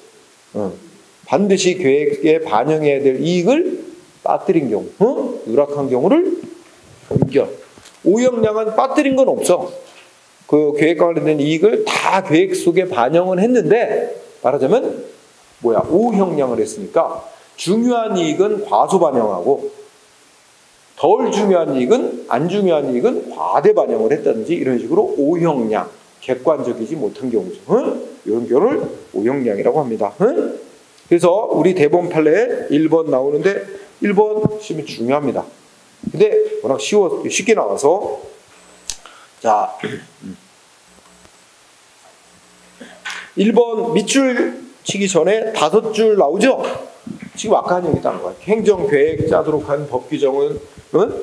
반드시 계획에 반영해야 될 이익을 빠뜨린 경우, 누락한 경우를 흠결. 오형량은 빠뜨린 건 없어. 그 계획과 관련된 이익을 다 계획 속에 반영은 했는데, 말하자면 오형량을 했으니까 중요한 이익은 과소 반영하고 덜 중요한 이익은, 안 중요한 이익은 과대 반영을 했다든지 이런 식으로 오형량, 객관적이지 못한 경우죠. 이런 경우를 오형량이라고 합니다. 그래서 우리 대본 판례에 1번 나오는데 1번 시험이 중요합니다. 근데 워낙 쉽게 나와서, 자, 1번 밑줄 치기 전에 5줄 나오죠? 지금 아까 한 얘기 딴 거야. 행정계획 짜도록 한 법 규정은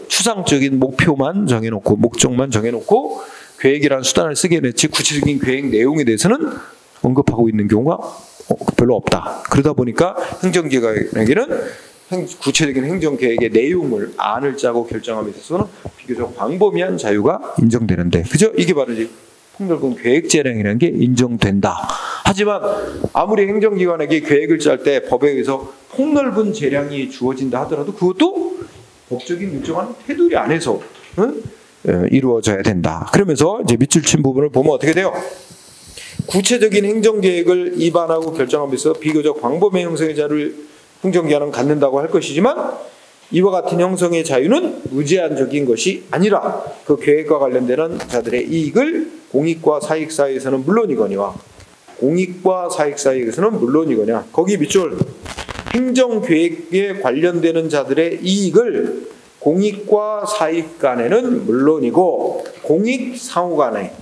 추상적인 목표만 정해놓고 목적만 정해놓고 계획이라는 수단을 쓰게 됐지 구체적인 계획 내용에 대해서는 언급하고 있는 경우가 별로 없다. 그러다 보니까 행정기관에게는 구체적인 행정계획의 내용을 안을 짜고 결정함에 있어서는 비교적 광범위한 자유가 인정되는데, 그죠? 이게 바로 이제 폭넓은 계획재량이라는 게 인정된다. 하지만 아무리 행정기관에게 계획을 짤 때 법에 의해서 폭넓은 재량이 주어진다 하더라도 그것도 법적인 일정한 테두리 안에서 이루어져야 된다. 그러면서 이제 밑줄 친 부분을 보면 어떻게 돼요? 구체적인 행정계획을 입안하고 결정하면서 비교적 광범위한 형성의 자유를 행정기관은 갖는다고 할 것이지만, 이와 같은 형성의 자유는 무제한적인 것이 아니라 그 계획과 관련되는 자들의 이익을 공익과 사익 사이에서는 물론이거니와 거기 밑줄 행정계획에 관련되는 자들의 이익을 공익과 사익 간에는 물론이고 공익 상호 간에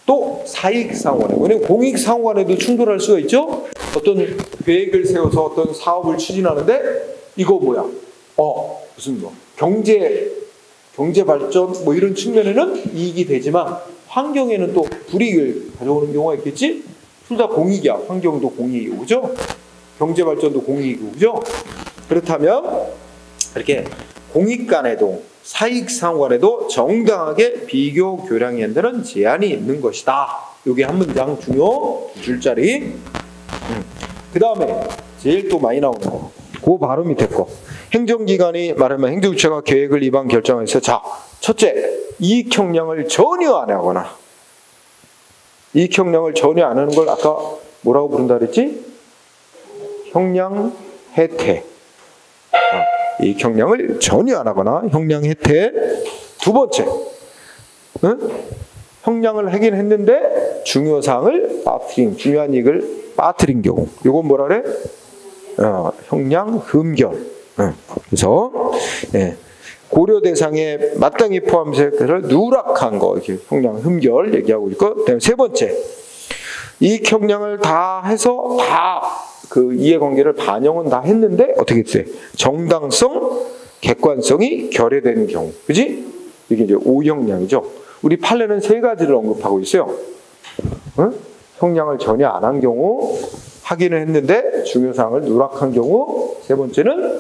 또 사익 상호 간에, 왜냐면 공익 상호 간에도 충돌할 수가 있죠. 어떤 계획을 세워서 어떤 사업을 추진하는데 이거 무슨 경제 발전 이런 측면에는 이익이 되지만 환경에는 또 불이익을 가져오는 경우가 있겠지. 둘 다 공익이야. 환경도 공익이고, 그죠? 경제 발전도 공익이고, 그죠? 그렇다면 이렇게 공익 간에도 사익 상호 간에도 정당하게 비교 교량이 한다는 제한이 있는 것이다. 이게 한 문장 중요 2줄짜리. 그 다음에 제일 또 많이 나오는 거, 그 바로 밑에 거. 행정기관이 말하면 행정주체가 계획을 입안 결정해서, 자, 첫째, 이익 형량을 전혀 안 하거나, 이익 형량을 전혀 안 하는 걸 아까 뭐라고 부른다 그랬지? 형량 혜택. 이익 형량을 전혀 안 하거나 형량 혜택. 두 번째, 형량을 하긴 했는데 중요사항을 중요한 이익을 빠뜨린 경우, 이건 뭐라 그래? 형량 흠결. 그래서 고려 대상에 마땅히 포함해서 누락한 거, 이렇게 형량 흠결 얘기하고 있고, 그다음에 세 번째, 이익 형량을 다 해서 다 그 이해관계를 반영은 다 했는데 어떻게 됐어요? 정당성, 객관성이 결여되는 경우, 그지? 이게 이제 오형량이죠. 우리 판례는 3가지를 언급하고 있어요. 형량을 전혀 안 한 경우, 하기는 했는데 중요사항을 누락한 경우, 세 번째는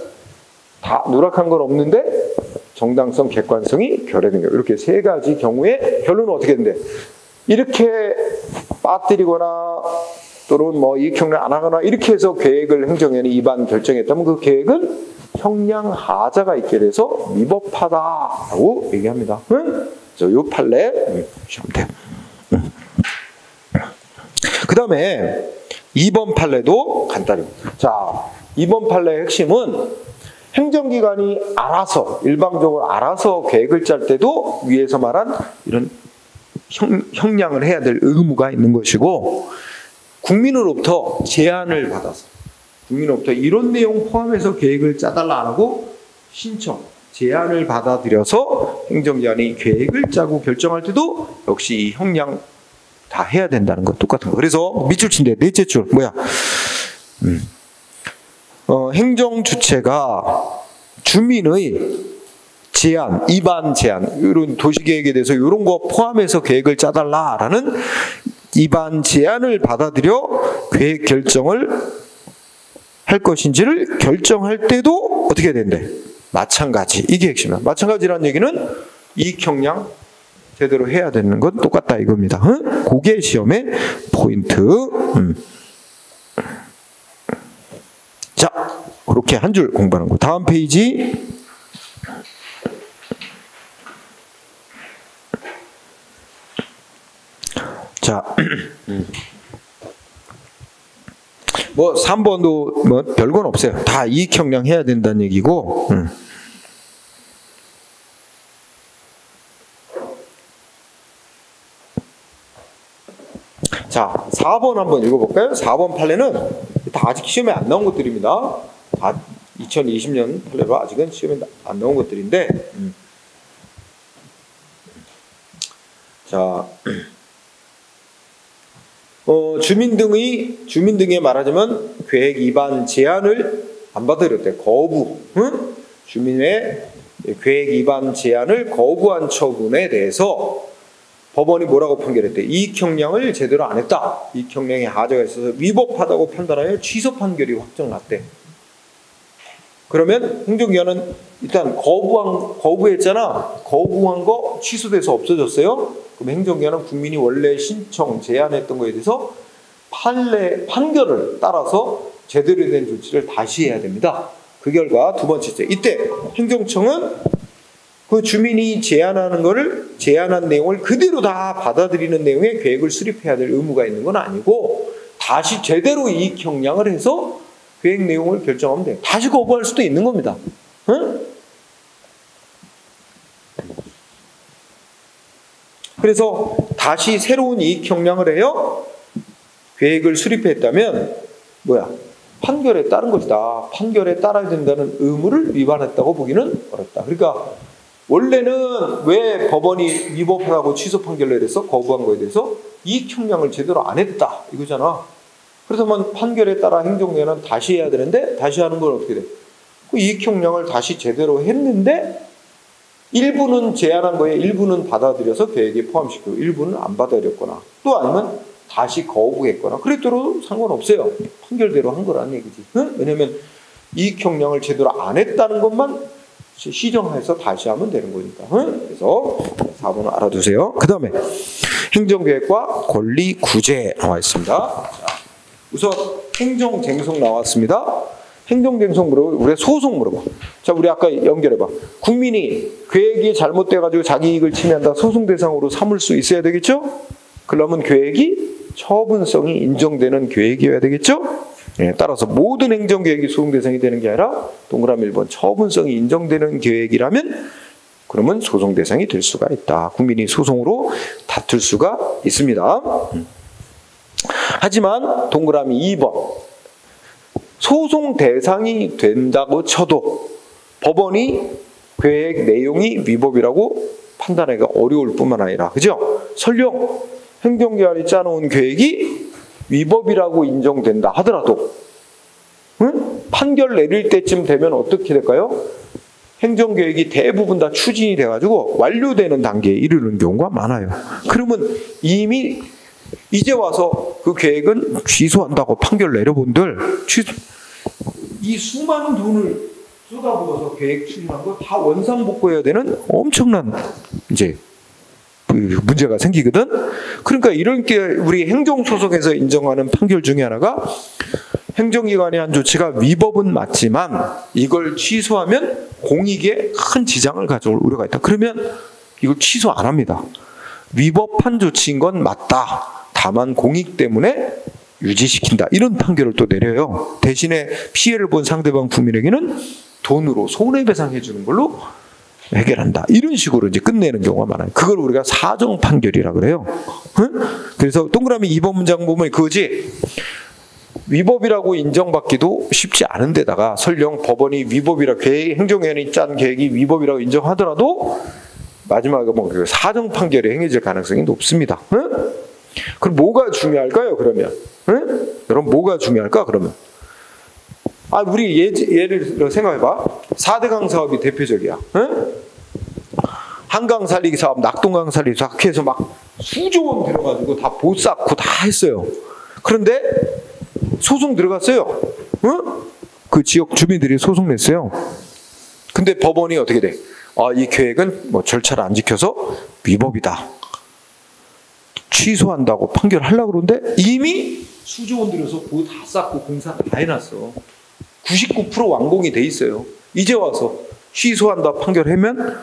다 누락한 건 없는데 정당성, 객관성이 결여된 경우. 이렇게 3가지 경우에 결론은 어떻게 된대? 이렇게 빠뜨리거나 또는 뭐 이익형량 안 하거나 이렇게 해서 계획을 행정위원회 위반 결정했다면 그 계획은 형량 하자가 있게 돼서 위법하다라고 얘기합니다. 응? 요 판례 보시면 돼요. 그 다음에 2번 판례도 간단히. 자, 2번 판례의 핵심은 행정기관이 알아서, 일방적으로 알아서 계획을 짤 때도 위에서 말한 이런 형량을 해야 될 의무가 있는 것이고, 국민으로부터 제안을 받아서, 국민으로부터 이런 내용 포함해서 계획을 짜달라 안 하고 신청, 제안을 받아들여서 행정기관이 계획을 짜고 결정할 때도 역시 이 형량 다 해야 된다는 거 똑같은 거. 그래서 밑줄 친데 넷째 줄 뭐야? 행정 주체가 주민의 제안, 입안 제안, 이런 도시계획에 대해서 이런 거 포함해서 계획을 짜달라라는 입안 제안을 받아들여 계획 결정을 할 것인지를 결정할 때도 어떻게 된대? 마찬가지. 이게 핵심이야. 마찬가지라는 얘기는 이익형량 제대로 해야 되는 건 똑같다 이겁니다. 응? 그게 시험의 포인트. 자, 그렇게 한 줄 공부하는 거. 다음 페이지. 자, 뭐 3번도 뭐 별건 없어요. 다 이익형량 해야 된다는 얘기고. 자, 4번 한번 읽어볼까요? 4번 판례는 다 아직 시험에 안 나온 것들입니다. 다 2020년 판례로 아직은 시험에 안 나온 것들인데, 자, 주민 등에 말하자면 계획 위반 제안을 안 받아들였대. 거부. 응? 주민의 계획 위반 제안을 거부한 처분에 대해서 법원이 뭐라고 판결했대? 이익형량을 제대로 안 했다. 이익형량에 하자가 있어서 위법하다고 판단하여 취소 판결이 확정났대. 그러면 행정기관은 일단 거부했잖아. 거부한 거 취소돼서 없어졌어요. 그럼 행정기관은 국민이 원래 신청, 제안했던 거에 대해서 판결을 따라서 제대로 된 조치를 다시 해야 됩니다. 그 결과 두 번째째. 이때 행정청은 그 주민이 제안한 내용을 그대로 다 받아들이는 내용의 계획을 수립해야 될 의무가 있는 건 아니고 다시 제대로 이익형량을 해서 계획 내용을 결정하면 돼요. 다시 거부할 수도 있는 겁니다. 응? 그래서 다시 새로운 이익형량을 해요. 계획을 수립했다면 뭐야? 판결에 따른 것이다. 판결에 따라야 된다는 의무를 위반했다고 보기는 어렵다. 그러니까 원래는 왜 법원이 위법하다고 취소 판결을 내려서 거부한 거에 대해서 이익형량을 제대로 안 했다 이거잖아. 그래서 판결에 따라 행정기관은 다시 해야 되는데 다시 하는 건 어떻게 돼? 그 이익형량을 다시 제대로 했는데 일부는 제안한 거에 일부는 받아들여서 계획에 포함시키고 일부는 안 받아들였거나 또 아니면 다시 거부했거나 그랬더라도 상관없어요. 판결대로 한 거라는 얘기지. 응? 왜냐면 이익형량을 제대로 안 했다는 것만 시정해서 다시 하면 되는 거니까. 응? 그래서 4번은 알아두세요. 그 다음에 행정계획과 권리구제 나와 있습니다. 자, 우선 행정쟁송 나왔습니다. 행정쟁송 물어보고 우리 소송 물어봐. 자, 우리 아까 연결해봐. 국민이 계획이 잘못돼가지고 자기 이익을 침해한다 소송 대상으로 삼을 수 있어야 되겠죠? 그러면 계획이 처분성이 인정되는 계획이어야 되겠죠? 예, 따라서 모든 행정계획이 소송 대상이 되는 게 아니라 동그라미 1번 처분성이 인정되는 계획이라면 그러면 소송 대상이 될 수가 있다. 국민이 소송으로 다툴 수가 있습니다. 하지만 동그라미 2번 소송 대상이 된다고 쳐도 법원이 계획 내용이 위법이라고 판단하기가 어려울 뿐만 아니라 그죠? 설령 행정기관이 짜놓은 계획이 위법이라고 인정된다 하더라도 응? 판결 내릴 때쯤 되면 어떻게 될까요? 행정계획이 대부분 다 추진이 돼가지고 완료되는 단계에 이르는 경우가 많아요. 그러면 이미 이제 와서 그 계획은 취소한다고 판결 내려본들 이 수많은 돈을 쏟아부어서 계획 추진한 거 다 원상복구해야 되는 엄청난 이제 문제가 생기거든. 그러니까 이런 게 우리 행정소송에서 인정하는 판결 중에 하나가 행정기관이 한 조치가 위법은 맞지만 이걸 취소하면 공익에 큰 지장을 가져올 우려가 있다. 그러면 이걸 취소 안 합니다. 위법한 조치인 건 맞다. 다만 공익 때문에 유지시킨다. 이런 판결을 또 내려요. 대신에 피해를 본 상대방 국민에게는 돈으로 손해배상해 주는 걸로 해결한다. 이런 식으로 이제 끝내는 경우가 많아요. 그걸 우리가 사정 판결이라 그래요. 응? 그래서 동그라미 2번 문장 보면 그거지. 위법이라고 인정받기도 쉽지 않은 데다가 설령 법원이 위법이라 행정위원회 짠 계획이 위법이라고 인정하더라도 마지막에 뭐 사정 판결이 행해질 가능성이 높습니다. 응? 그럼 뭐가 중요할까요? 그러면 응? 여러분 뭐가 중요할까? 그러면 우리 예를 들어 생각해봐. 4대강 사업이 대표적이야. 응? 한강 살리기 사업, 낙동강 살리기 사업 해서 막 수조 원 들어가지고 다 보스 쌓고 다 했어요. 그런데 소송 들어갔어요. 응? 그 지역 주민들이 소송 냈어요. 근데 법원이 어떻게 돼? 이 계획은 뭐 절차를 안 지켜서 위법이다. 취소한다고 판결하려고 그러는데 이미 수조 원 들여서 보 다 쌓고 공사 다 해놨어. 99% 완공이 돼 있어요. 이제 와서 취소한다 판결하면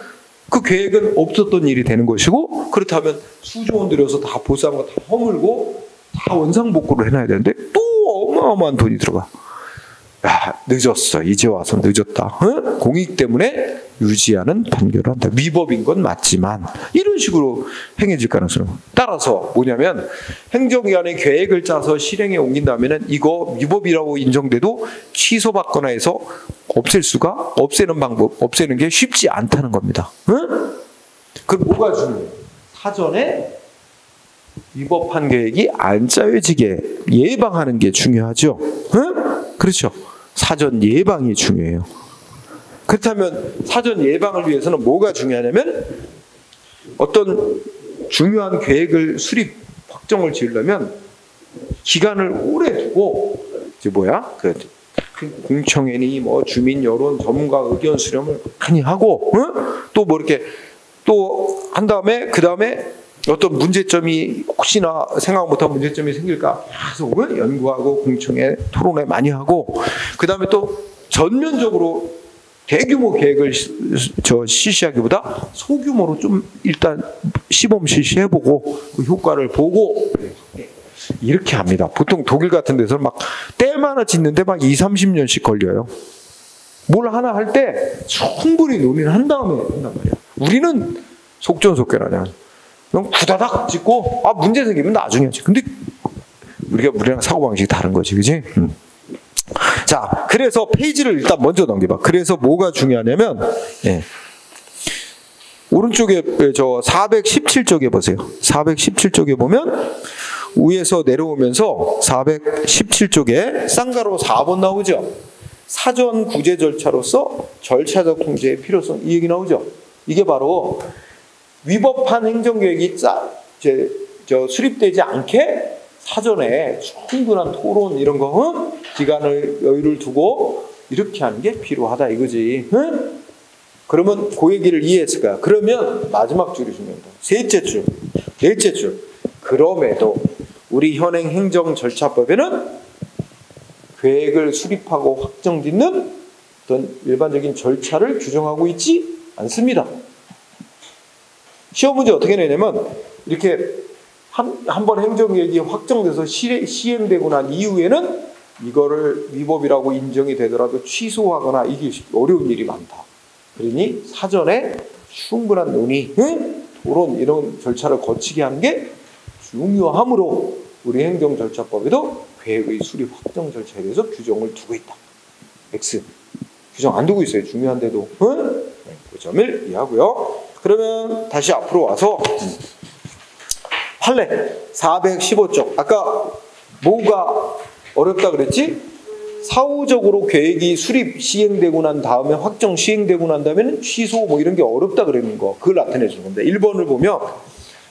그 계획은 없었던 일이 되는 것이고, 그렇다면 수조 원 들여서 다 보수한 거 다 허물고 다 원상복구를 해놔야 되는데 또 어마어마한 돈이 들어가. 야, 늦었어. 이제 와서 늦었다. 응? 공익 때문에 유지하는 판결을 한다. 위법인 건 맞지만 이런 식으로 행해질 가능성은. 따라서 뭐냐면 행정기관의 계획을 짜서 실행에 옮긴다면 이거 위법이라고 인정돼도 취소받거나 해서 없애는 방법, 없애는 게 쉽지 않다는 겁니다. 응? 그럼 뭐가 중요해요? 사전에 위법한 계획이 안 짜여지게 예방하는 게 중요하죠. 응? 그렇죠. 사전 예방이 중요해요. 그렇다면 사전 예방을 위해서는 뭐가 중요하냐면 어떤 중요한 계획을 확정을 지으려면 기간을 오래 두고 공청회니 뭐 주민 여론 전문가 의견 수렴을 많이 하고 또 뭐 이렇게 또 한 다음에 그 다음에 어떤 문제점이 혹시나 생각 못한 문제점이 생길까 계속 연구하고 공청회 토론회 많이 하고 그 다음에 또 전면적으로 대규모 계획을 실시하기보다 소규모로 좀 일단 시범 실시해보고 그 효과를 보고 이렇게 합니다. 보통 독일 같은 데서는 막 댐 하나 짓는데 막 20-30년씩 걸려요. 뭘 하나 할 때 충분히 논의를 한 다음에 한단 말이야. 우리는 속전속결하냐. 그럼 구다닥 짓고 문제 생기면 나중에 하지. 근데 우리랑 사고방식이 다른 거지, 그지? 자, 그래서 페이지를 일단 먼저 넘겨봐. 그래서 뭐가 중요하냐면 오른쪽에 417쪽에 보세요. 417쪽에 보면 위에서 내려오면서 417쪽에 쌍가로 4번 나오죠. 사전 구제 절차로서 절차적 통제의 필요성, 이 얘기 나오죠. 이게 바로 위법한 행정계획이 수립되지 않게 사전에 충분한 토론 이런 거 기간을 여유를 두고 이렇게 하는 게 필요하다 이거지. 응? 그러면 그 얘기를 이해했을 거야. 그러면 마지막 줄이 중요합니다. 넷째 줄. 그럼에도 우리 현행 행정절차법에는 계획을 수립하고 확정짓는 어떤 일반적인 절차를 규정하고 있지 않습니다. 시험 문제 어떻게 내냐면 이렇게 한번 행정계획이 확정돼서 시행되고 난 이후에는 이거를 위법이라고 인정이 되더라도 취소하거나 이게 어려운 일이 많다. 그러니 사전에 충분한 논의, 토론 이런 절차를 거치게 하는 게 중요하므로 우리 행정절차법에도 계획의 수립 확정 절차에 대해서 규정을 두고 있다. X. 규정 안 두고 있어요. 중요한데도. 그 점을 이해하고요. 그러면 다시 앞으로 와서 판례 415쪽. 아까 뭐가 어렵다 그랬지? 사후적으로 계획이 수립 시행되고 난 다음에 확정 시행되고 난 다음에는 취소 뭐 이런 게 어렵다 그러는 거. 그걸 나타내 주는 건데 1번을 보면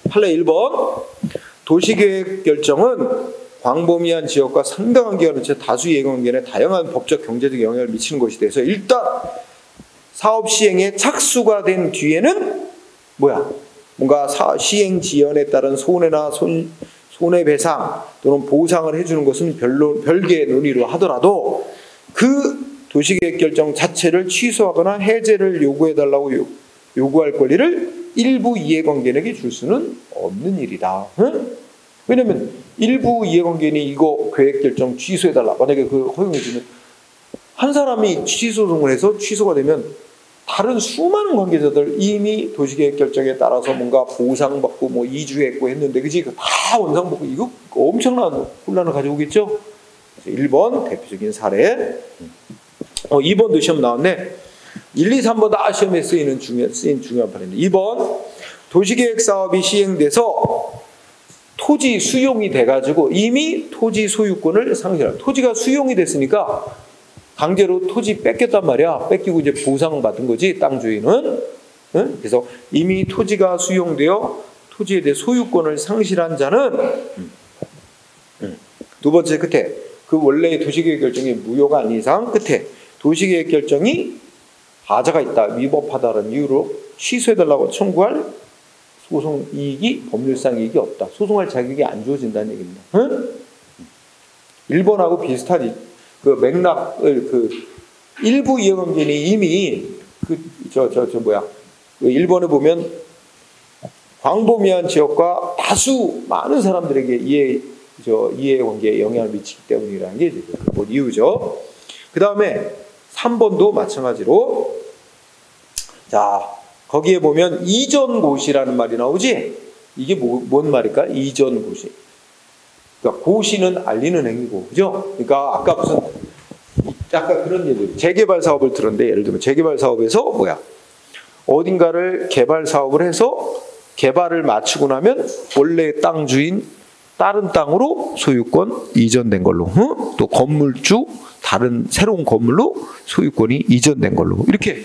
판례 1번 도시계획 결정은 광범위한 지역과 상당한 기간을 채 다수 이해관계에 다양한 법적 경제적 영향을 미치는 것이 돼서 일단 사업 시행에 착수가 된 뒤에는 뭔가 시행 지연에 따른 손해나 손해배상 또는 보상을 해주는 것은 별개의 논의로 하더라도 그 도시계획 결정 자체를 취소하거나 해제를 요구해달라고 요구할 권리를 일부 이해관계인에게 줄 수는 없는 일이다. 응? 왜냐면 일부 이해관계인이 이거 계획 결정 취소해달라. 만약에 그 허용해주면 한 사람이 취소송을 해서 취소가 되면 다른 수많은 관계자들 이미 도시계획 결정에 따라서 뭔가 보상받고 뭐 이주했고 했는데 그지? 다 원상복구 이거 엄청난 혼란을 가져오겠죠? 1번 대표적인 사례. 2번도 시험 나왔네. 1, 2, 3번 다 시험에 쓰인 중요한 판인데 2번 도시계획 사업이 시행돼서 토지 수용이 돼가지고 이미 토지 소유권을 상실한 토지가 수용이 됐으니까 강제로 토지 뺏겼단 말이야. 뺏기고 이제 보상받은 거지 땅 주인은. 응? 그래서 이미 토지가 수용되어 토지에 대해 소유권을 상실한 자는 두 번째 끝에 그 원래의 도시계획 결정이 무효가 아닌 이상 끝에 도시계획 결정이 하자가 있다, 위법하다는 이유로 취소해달라고 청구할 소송 이익이 법률상 이익이 없다. 소송할 자격이 안 주어진다는 얘기입니다. 응? 1번하고 비슷한 그 맥락을 그 일부 이해관계인이 이미 그 1번에 보면 광범위한 지역과 다수 많은 사람들에게 이해관계에 영향을 미치기 때문이라는 게 그 이유죠. 그 다음에 3번도 마찬가지로 자 거기에 보면 이전고시라는 말이 나오지. 이게 뭔 말일까? 이전고시. 그러니까 고시는 알리는 행위고, 그죠? 그러니까 아까 그런 얘기, 재개발 사업을 들었는데 예를 들면 재개발 사업에서 어딘가를 개발 사업을 해서 개발을 마치고 나면 원래 땅 주인 다른 땅으로 소유권 이전된 걸로, 또 건물주 다른 새로운 건물로 소유권이 이전된 걸로 이렇게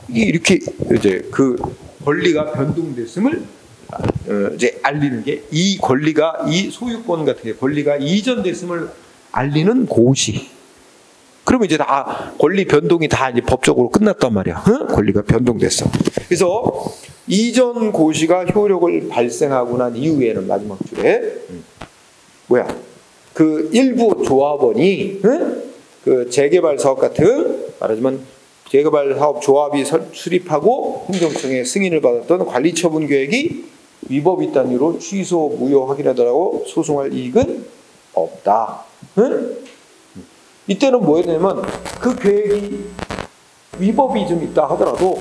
이제 그 권리가 변동됐음을 이제 알리는 게 이 권리가 이 소유권 같은 게 권리가 이전됐음을 알리는 고시. 그러면 이제 다 권리 변동이 다 이제 법적으로 끝났단 말이야. 권리가 변동됐어. 그래서 이전 고시가 효력을 발생하고 난 이후에는 마지막 줄에 그 일부 조합원이 그 재개발 사업 같은 말하자면 재개발 사업 조합이 수립하고 행정청의 승인을 받았던 관리처분 계획이 위법이 있다는 이유로 취소 무효 확인하더라고 소송할 이익은 없다. 이때는 뭐였냐면 그 계획이 위법이 좀 있다 하더라도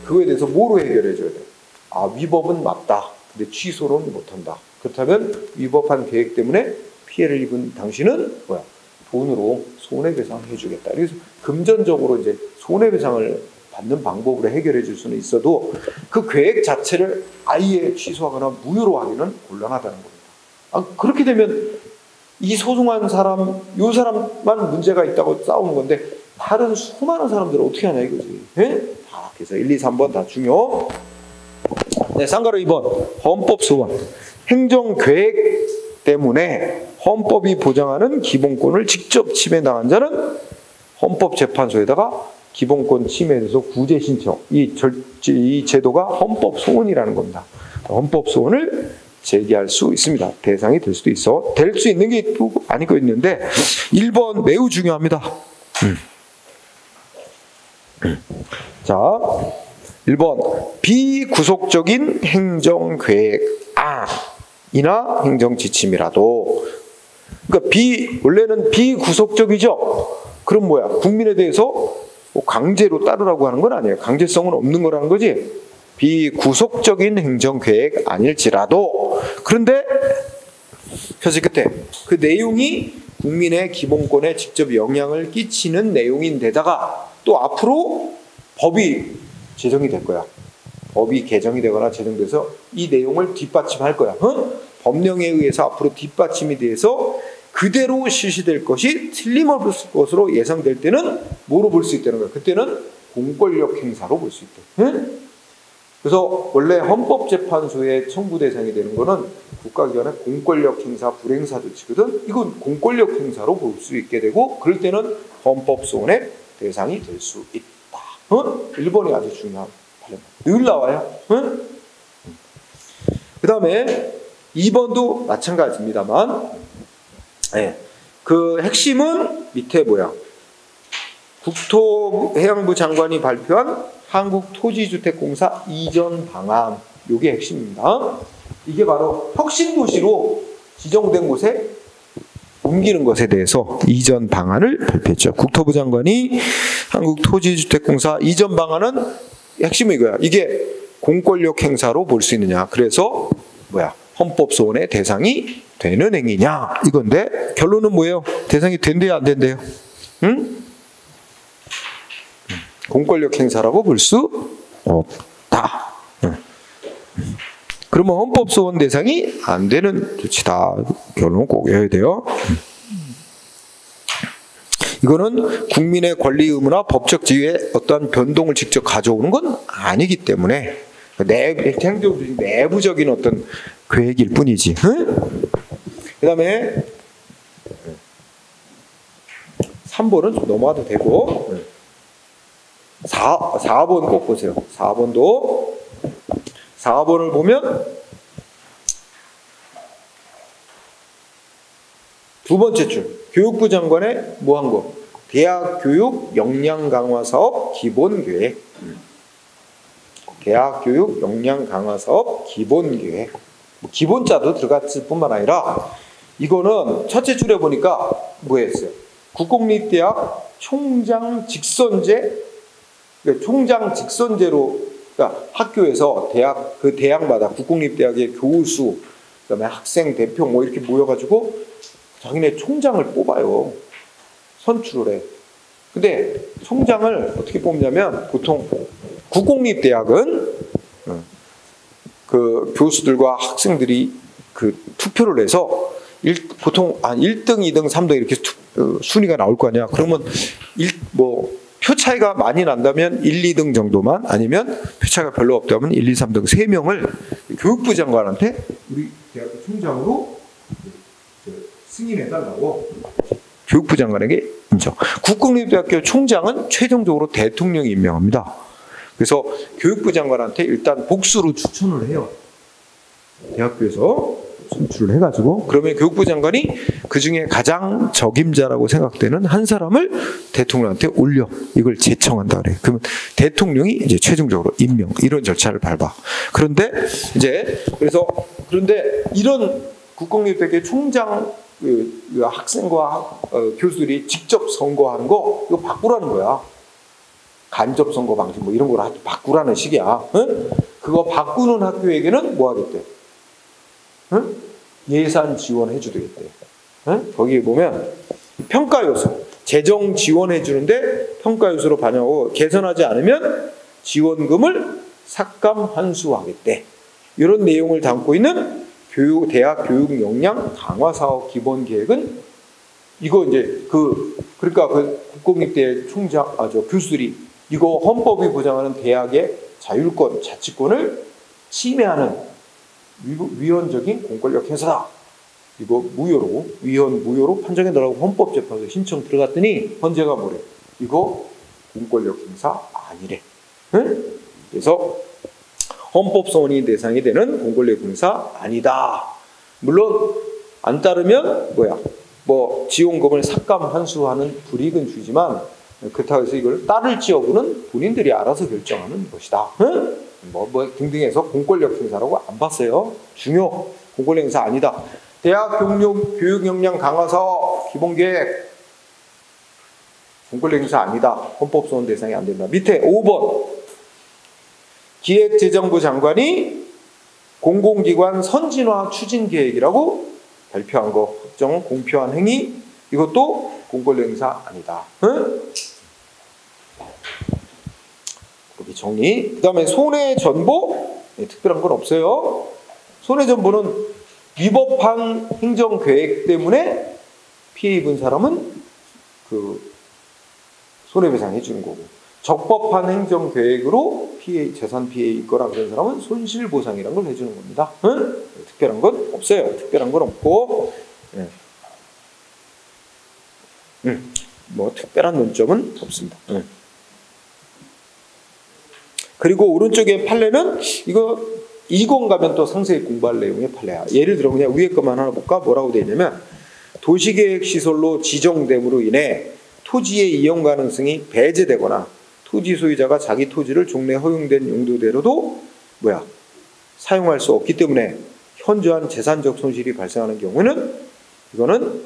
그거에 대해서 뭐로 해결해 줘야 돼? 위법은 맞다. 근데 취소는 못한다. 그렇다면 위법한 계획 때문에 피해를 입은 당신은 돈으로 손해배상해 주겠다. 그래서 금전적으로 이제 손해배상을 받는 방법으로 해결해 줄 수는 있어도 그 계획 자체를 아예 취소하거나 무효로 하기는 곤란하다는 겁니다. 그렇게 되면 이 소송한 사람, 요 사람만 문제가 있다고 싸우는 건데 다른 수많은 사람들은 어떻게 하냐 이거지. 그래서 1, 2, 3번 다 중요. 네, 쌍가루 2번 헌법소원. 행정계획 때문에 헌법이 보장하는 기본권을 직접 침해당한 자는 헌법재판소에다가 기본권 침해에 대해서 구제 신청. 이 제도가 헌법소원이라는 겁니다. 헌법소원을 제기할 수 있습니다. 대상이 될 수도 있어. 될 수 있는 게 있고 아니고 있는데 1번 매우 중요합니다. 자, 1번 비구속적인 행정계획안이나 행정지침이라도 그러니까 원래는 비구속적이죠. 그럼 국민에 대해서 강제로 따르라고 하는 건 아니에요. 강제성은 없는 거라는 거지. 비구속적인 행정계획 아닐지라도 그런데 표시 끝에 그 내용이 국민의 기본권에 직접 영향을 끼치는 내용인데다가 또 앞으로 법이 제정이 될 거야. 법이 개정이 되거나 제정돼서 이 내용을 뒷받침할 거야. 법령에 의해서 앞으로 뒷받침이 돼서 그대로 실시될 것이 틀림없을 것으로 예상될 때는 뭐로 볼 수 있다는 거야? 그때는 공권력 행사로 볼 수 있다. 그래서 원래 헌법재판소의 청구 대상이 되는 거는 국가기관의 공권력 행사, 불행사 조치거든. 이건 공권력 행사로 볼 수 있게 되고 그럴 때는 헌법소원의 대상이 될 수 있다. 1번이 아주 중요한 발언. 늘 나와요. 다음에 2번도 마찬가지입니다만, 네. 그 핵심은 밑에 뭐야? 국토해양부 장관이 발표한 한국토지주택공사 이전 방안, 이게 핵심입니다. 이게 바로 혁신도시로 지정된 곳에 옮기는 것에 대해서 이전 방안을 발표했죠. 국토부 장관이 한국토지주택공사 이전 방안은 핵심이 이거야. 이게 공권력 행사로 볼 수 있느냐. 그래서 뭐야? 헌법 소원의 대상이 되는 행위냐 이건데, 결론은 뭐예요? 대상이 된대요, 안 된대요? 응? 공권력 행사라고 볼 수 없다. 그러면 헌법 소원 대상이 안 되는 조치다. 결론 꼭 외워야 돼요. 이거는 국민의 권리 의무나 법적 지위에 어떠한 변동을 직접 가져오는 건 아니기 때문에 내부적인 어떤 계획일 뿐이지. 응? 그 다음에 3번은 좀 넘어가도 되고, 4번 꼭 보세요. 4번을 보면 두 번째 줄, 교육부 장관의 뭐 한 거? 대학 교육 역량 강화 사업 기본 계획. 대학 교육 역량 강화 사업 기본 계획. 기본자도 들어갔을 뿐만 아니라, 이거는 첫째 줄에 보니까 뭐였어요? 국공립대학 총장 직선제, 총장 직선제로, 그러니까 학교에서 그 대학마다 국공립대학의 교수, 그다음에 학생 대표 뭐 이렇게 모여가지고 자기네 총장을 뽑아요. 선출을 해. 근데 총장을 어떻게 뽑냐면, 보통 국공립대학은 그 교수들과 학생들이 그 투표를 해서 보통 한 1등, 2등, 3등 이렇게 순위가 나올 거 아니야. 그러면 표 차이가 많이 난다면 1, 2등 정도만, 아니면 표 차이가 별로 없다면 1, 2, 3등 3명을 교육부 장관한테 우리 대학교 총장으로 승인해달라고 교육부 장관에게 인정. 국공립대학교 총장은 최종적으로 대통령이 임명합니다. 그래서 교육부 장관한테 일단 복수로 추천을 해요. 대학교에서 선출을 해가지고, 그러면 교육부 장관이 그 중에 가장 적임자라고 생각되는 한 사람을 대통령한테 올려 이걸 제청한다 그래요. 그러면 대통령이 이제 최종적으로 임명, 이런 절차를 밟아. 그런데 이런 국공립대학교 총장 학생과 교수들이 직접 선거하는 거, 이거 바꾸라는 거야. 간접 선거 방식 뭐 이런 걸 바꾸라는 식이야. 응? 그거 바꾸는 학교에게는 뭐 하겠대? 응? 예산 지원해 주겠대. 응? 거기 보면 평가 요소, 재정 지원해 주는데 평가 요소로 반영하고 개선하지 않으면 지원금을 삭감 환수하겠대. 이런 내용을 담고 있는 대학 교육 역량 강화 사업 기본 계획은, 이거 이제 그러니까 국공립대 총장 교수들이 이거 헌법이 보장하는 대학의 자율권, 자치권을 침해하는 위헌적인 공권력 행사다. 이거 무효로 판정해달라고 헌법재판소에 신청 들어갔더니 헌재가 뭐래? 이거 공권력 행사 아니래. 응? 그래서 헌법 소원이 대상이 되는 공권력 행사 아니다. 물론 안 따르면 지원금을 삭감 환수하는 불이익은 주지만, 그렇다고 해서 이걸 따를지 여부는 본인들이 알아서 결정하는 것이다. 응? 등등해서 공권력 행사라고 안 봤어요. 공권력 행사 아니다. 대학 교육 역량 강화 사업 기본 계획, 공권력 행사 아니다. 헌법 소원 대상이 안 된다. 밑에 5번 기획재정부 장관이 공공기관 선진화 추진 계획이라고 발표한 거, 확정 공표한 행위, 이것도 공권력 행사 아니다. 응? 이렇게 정리. 그 다음에 손해전보, 특별한 건 없어요. 손해전보는 위법한 행정계획 때문에 피해 입은 사람은 손해배상 해주는 거고, 적법한 행정계획으로 재산 피해 있거나 그런 사람은 손실보상이라는 걸 해주는 겁니다. 응? 특별한 건 없어요. 특별한 건 없고, 특별한 논점은 없습니다. 그리고 오른쪽에 판례는 이거 2권 가면 또 상세히 공부할 내용의 판례야. 예를 들어 그냥 위에 것만 하나 볼까? 뭐라고 되어 있냐면 도시계획시설로 지정됨으로 인해 토지의 이용 가능성이 배제되거나 토지 소유자가 자기 토지를 종래 허용된 용도대로도 사용할 수 없기 때문에 현저한 재산적 손실이 발생하는 경우는 이거는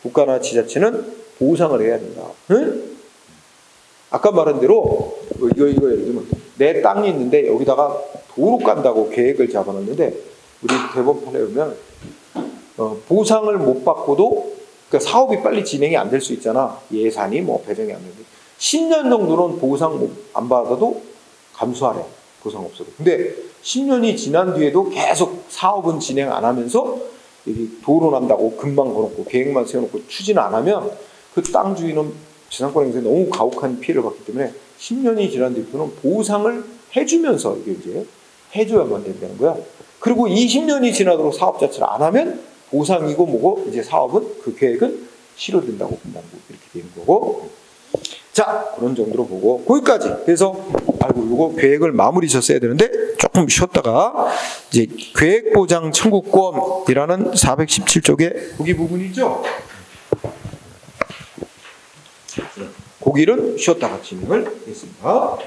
국가나 지자체는 보상을 해야 된다. 응? 아까 말한 대로 이거 예를 들면 내 땅이 있는데 여기다가 도로 깐다고 계획을 잡아놨는데 우리 대법원 판례에 보면 보상을 못 받고도 그러니까 사업이 빨리 진행이 안 될 수 있잖아. 예산이 배정이 안 되는데 10년 정도는 보상 안 받아도 감수하래. 보상 없어도. 근데 10년이 지난 뒤에도 계속 사업은 진행 안 하면서 여기 도로 난다고 금방 걸어놓고 계획만 세워놓고 추진 안 하면 그 땅 주인은 재산권 행사에 너무 가혹한 피해를 받기 때문에 10년이 지난 뒤부터는 보상을 해주면서 이게 이제 해줘야만 된다는 거야. 그리고 20년이 지나도록 사업 자체를 안 하면 보상이고 뭐고 이제 사업은 그 계획은 실효된다고 본다는 거 이렇게 되는 거고. 자, 그런 정도로 보고 거기까지. 그래서 이거 계획을 마무리 졌어야 되는데 조금 쉬었다가 이제 계획보장 청구권이라는 417쪽에 거기 부분이 있죠. 거기를 쉬었다가 진행을 했습니다.